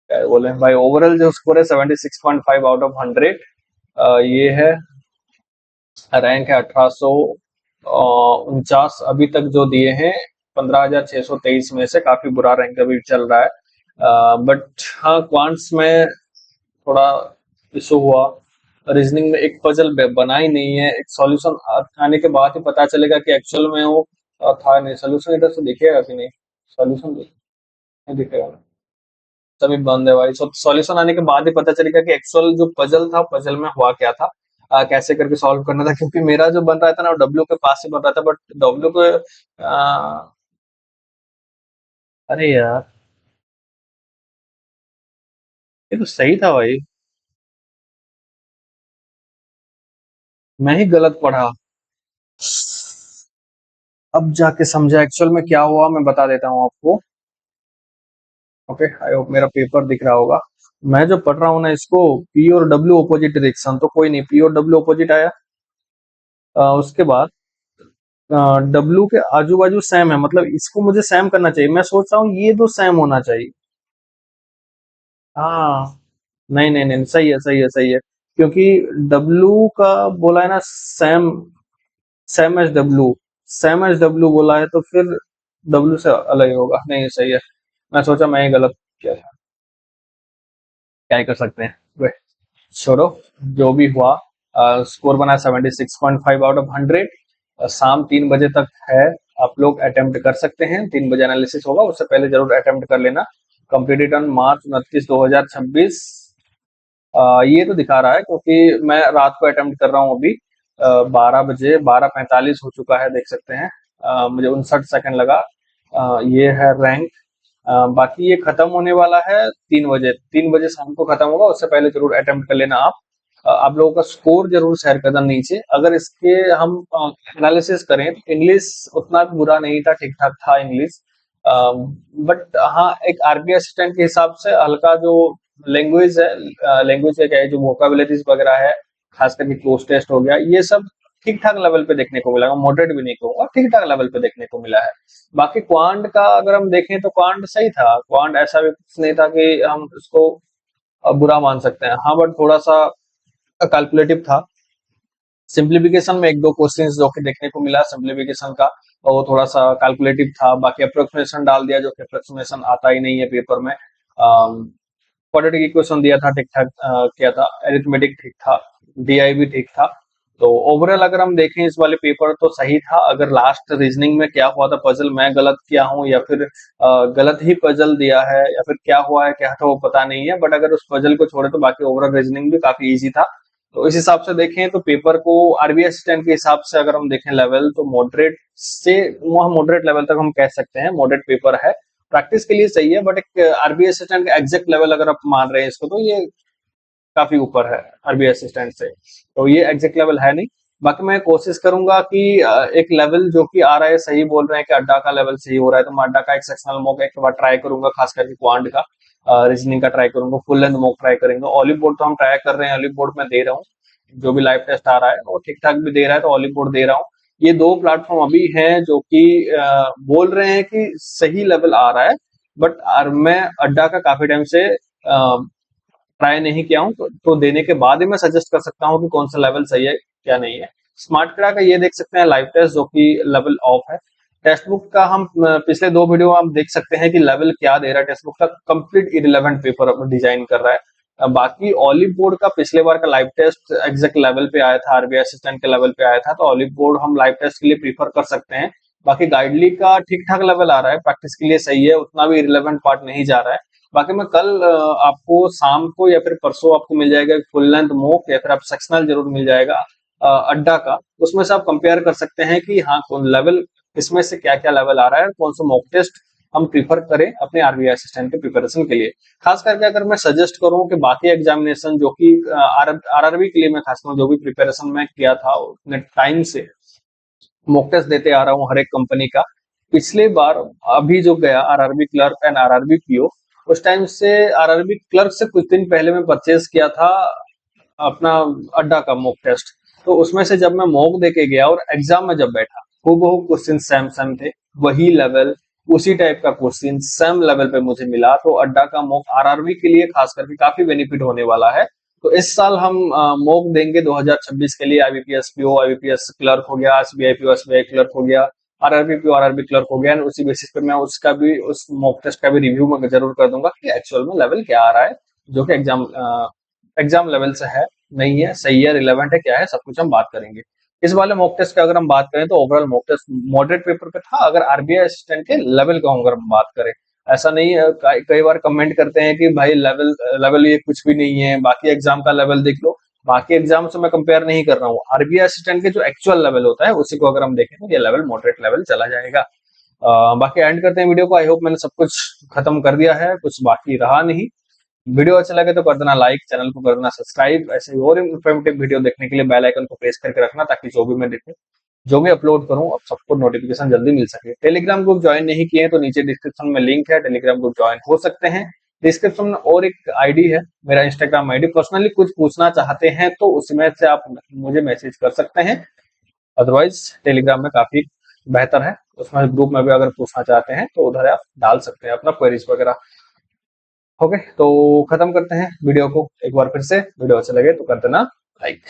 क्या बोले भाई, ओवरऑल जो स्कोर है 76.5 आउट ऑफ 100। ये है, रैंक है 1849 अभी तक जो दिए हैं, 15,623 में से काफी बुरा रैंक अभी चल रहा है। बट हाँ, क्वांट्स में थोड़ा इशू हुआ। रीजनिंग में एक पजल बना ही नहीं है, एक सॉल्यूशन आने के बाद ही पता चलेगा कि एक्चुअल में वो था नहीं। सॉल्यूशन इधर से दिखेगा कि नहीं, सॉल्यूशन नहीं दिखेगा। सभी बंद है भाई। सॉल्यूशन आने के बाद ही पता चलेगा कि एक्चुअल जो पजल था, पजल में हुआ क्या था, कैसे करके सॉल्व करना था। क्योंकि मेरा जो बन रहा था ना, डब्ल्यू के पास ही बन रहा था, बट डब्ल्यू के अरे यार, ये तो सही था भाई, मैं ही गलत पढ़ा। अब जाके समझा एक्चुअल में क्या हुआ, मैं बता देता हूँ आपको। ओके, आई होप मेरा पेपर दिख रहा होगा। मैं जो पढ़ रहा हूँ ना इसको, पी और डब्ल्यू अपोजिट डायरेक्शन, तो कोई नहीं, पी और डब्ल्यू अपोजिट आया। उसके बाद डब्ल्यू के आजू बाजू सेम है, मतलब इसको मुझे सेम करना चाहिए। मैं सोच रहा हूँ ये दो सेम होना चाहिए। हाँ, नहीं नहीं नहीं, सही है सही है सही है। क्योंकि डब्ल्यू का बोला है ना, same, same as W, same as W बोला है, तो फिर डब्ल्यू से अलग ही होगा। नहीं सही है, मैं सोचा मैं ही गलत किया था। क्या ही कर सकते हैं वे, छोड़ो। जो भी हुआ, स्कोर बना 76.5 आउट ऑफ 100। शाम 3 बजे तक है, आप लोग अटेम्प्ट कर सकते हैं। 3 बजे एनालिसिस होगा, उससे पहले जरूर अटेम्प्ट कर लेना। Completed on March 29, 2026। ये तो दिखा रहा है क्योंकि मैं रात को अटेम्प्ट कर रहा हूँ अभी। 12 बजे 12:45 हो चुका है, देख सकते हैं। मुझे 59 सेकंड लगा। ये है रैंक। बाकी ये खत्म होने वाला है 3 बजे, 3 बजे शाम को खत्म होगा, उससे पहले जरूर अटेम्प्ट कर लेना आप। आप लोगों का स्कोर जरूर शेयर कर देना नीचे। अगर इसके हम एनालिसिस करें तो इंग्लिश उतना भी बुरा नहीं था, ठीक ठाक था इंग्लिश। बट हाँ, एक आरबी असिस्टेंट के हिसाब से हल्का जो लैंग्वेज है, लैंग्वेज का क्या है, जो वोकाबुलरीज वगैरह है, खास करके क्लोज टेस्ट हो गया, ये सब ठीक ठाक लेवल पे देखने को मिला। मॉडरेट भी नहीं कहूंगा, ठीक ठाक लेवल पे देखने को मिला है। बाकी क्वांट का अगर हम देखें तो क्वांट सही था। क्वांट ऐसा भी कुछ नहीं था कि हम उसको बुरा मान सकते हैं। हाँ, बट थोड़ा सा कैलकुलेटिव था। सिंप्लीफिकेशन में एक दो क्वेश्चंस जो कि देखने को मिला सिंप्लीफिकेशन का, और वो थोड़ा सा कैलकुलेटिव था। बाकी अप्रोक्सीमेशन डाल दिया, जो कि अप्रोक्सीमेशन आता ही नहीं है पेपर में। क्वाड्रेटिक इक्वेशन दिया था, ठीक ठाक किया था। अरिथमेटिक ठीक था, डीआई भी ठीक था। तो ओवरऑल अगर हम देखें इस वाले पेपर तो सही था। अगर लास्ट रीजनिंग में क्या हुआ था, पजल मैं गलत किया हूँ या फिर गलत ही पजल दिया है या फिर क्या हुआ है क्या था वो पता नहीं है, बट अगर उस पजल को छोड़े तो बाकी ओवरऑल रीजनिंग भी काफी इजी था। तो इस हिसाब से देखें तो पेपर को आरबीआई असिस्टेंट के हिसाब से अगर हम देखें लेवल तो मॉडरेट से वहाँ मॉडरेट लेवल तक हम कह सकते हैं, मॉडरेट पेपर है, प्रैक्टिस के लिए सही है। बट एक आरबीआई असिस्टेंट का एग्जैक्ट लेवल अगर आप मान रहे हैं इसको तो ये काफी ऊपर है आरबीआई असिस्टेंट से, तो ये एग्जैक्ट लेवल है नहीं। बाकी मैं कोशिश करूंगा कि एक लेवल जो कि आ रहा है, सही बोल रहे हैं कि अड्डा का लेवल सही हो रहा है, तो मैं अड्डा का एक सेक्शनल मॉक एक बार ट्राई करूंगा, खास करके क्वांट का रीजनिंग का ट्राई करूंगा, फुल लेंथ मॉक ट्राई करेंगे। ऑलिव बोर्ड तो हम ट्राई कर रहे हैं, ऑलिव बोर्ड में दे रहा हूँ, जो भी लाइव टेस्ट आ रहा है वो ठीक ठाक भी दे रहा है, तो ऑलिव बोर्ड दे रहा हूँ। ये दो प्लेटफॉर्म अभी हैं जो कि बोल रहे हैं कि सही लेवल आ रहा है, बट मैं अड्डा का काफी टाइम से ट्राई नहीं किया हूँ, तो देने के बाद ही मैं सजेस्ट कर सकता हूँ कि कौन सा लेवल सही है क्या नहीं है। स्मार्ट क्रा का ये देख सकते हैं लाइव टेस्ट जो कि लेवल ऑफ है। टेक्स्ट बुक का हम पिछले दो वीडियो आप देख सकते हैं कि लेवल क्या दे रहा है, टेक्स्ट बुक का कंप्लीट इरिलेवेंट पेपर डिजाइन कर रहा है। बाकी ऑलिव बोर्ड का पिछले बार का लाइव टेस्ट एग्जैक्ट लेवल पे आया था, आरबीआई असिस्टेंट के लेवल पे आया था, तो ऑलिव बोर्ड हम लाइव टेस्ट के लिए प्रीफर कर सकते हैं। बाकी गाइडली का ठीक ठाक लेवल आ रहा है, प्रैक्टिस के लिए सही है, उतना भी इरिलेवेंट पार्ट नहीं जा रहा है। बाकी मैं कल आपको शाम को या फिर परसों आपको मिल जाएगा फुल लेंथ मॉक, या फिर आप सेक्शनल जरूर मिल जाएगा अड्डा का, उसमें से आप कंपेयर कर सकते हैं कि हाँ कौन लेवल इसमें से क्या क्या लेवल आ रहा है, कौन सा मॉक टेस्ट हम प्रीफर करें अपने आरबीआई असिस्टेंट के प्रिपरेशन के लिए। खास करके अगर मैं सजेस्ट करूं कि बाकी एग्जामिनेशन जो कि आरआरबी के लिए मैं खास कर जो भी प्रिपरेशन में किया था उतने टाइम से मॉक टेस्ट देते आ रहा हूँ हर एक कंपनी का। पिछले बार अभी जो गया RRB clerk and RRB PO, उस टाइम से आरआरबी क्लर्क से कुछ दिन पहले मैं परचेज किया था अपना अड्डा का मॉक टेस्ट। तो उसमें से जब मैं मॉक दे के गया और एग्जाम में जब बैठा, हूबहू क्वेश्चन सेम सेम थे, वही लेवल उसी टाइप का क्वेश्चन सेम लेवल पे मुझे मिला। तो अड्डा का मॉक आरआरबी के लिए खास करके काफी बेनिफिट होने वाला है। तो इस साल हम मॉक देंगे 2026 के लिए, आईबीपीएस पीओ आईबीपीएस क्लर्क हो गया, एसबीआई पीओ एसबीआई क्लर्क हो गया, आरआरबी पीओ आरआरबी क्लर्क हो गया, उसी बेसिस पे मैं उसका भी उस मॉक टेस्ट का भी रिव्यू मैं जरूर कर दूंगा कि एक्चुअल में लेवल क्या आ रहा है, जो कि एग्जाम लेवल से है नहीं है, सही है, रिलेवेंट है, क्या है, सब कुछ हम बात करेंगे। इस वाले मॉक टेस्ट की अगर हम बात करें तो overall mock test moderate paper पे था। अगर आरबीआई असिस्टेंट के लेवल का अगर हम बात करें, ऐसा नहीं है, कई बार कमेंट करते हैं कि भाई लेवल लेवल ये कुछ भी नहीं है, बाकी एग्जाम का लेवल देख लो। बाकी एग्जाम से मैं कंपेयर नहीं कर रहा हूँ, आरबीआई असिस्टेंट के जो एक्चुअल लेवल होता है उसी को अगर हम देखें तो ये लेवल मॉडरेट लेवल चला जाएगा। बाकी एंड करते हैं वीडियो को। आई होप मैंने सब कुछ खत्म कर दिया है, कुछ बाकी रहा नहीं। वीडियो अच्छा लगे तो कर देना लाइक, चैनल को कर देना सब्सक्राइब। ऐसे ही और इन्फॉर्मेटिव वीडियो देखने के लिए बेल आइकन को प्रेस करके रखना, ताकि जो भी मैं देखूं, जो भी अपलोड करूं, अब सबको नोटिफिकेशन जल्दी मिल सके। टेलीग्राम ग्रुप ज्वाइन नहीं किए तो नीचे डिस्क्रिप्शन में लिंक है, टेलीग्राम ग्रुप ज्वाइन हो सकते हैं। डिस्क्रिप्शन में और एक आईडी है, मेरा इंस्टाग्राम आईडी, पर्सनली कुछ पूछना चाहते हैं तो उसमें से आप मुझे मैसेज कर सकते हैं। अदरवाइज टेलीग्राम में काफी बेहतर है, उसमें ग्रुप में भी अगर पूछना चाहते हैं तो उधर आप डाल सकते हैं अपना क्वेरीज वगैरह। ओके, तो खत्म करते हैं वीडियो को। एक बार फिर से वीडियो अच्छा लगे तो कर देना लाइक।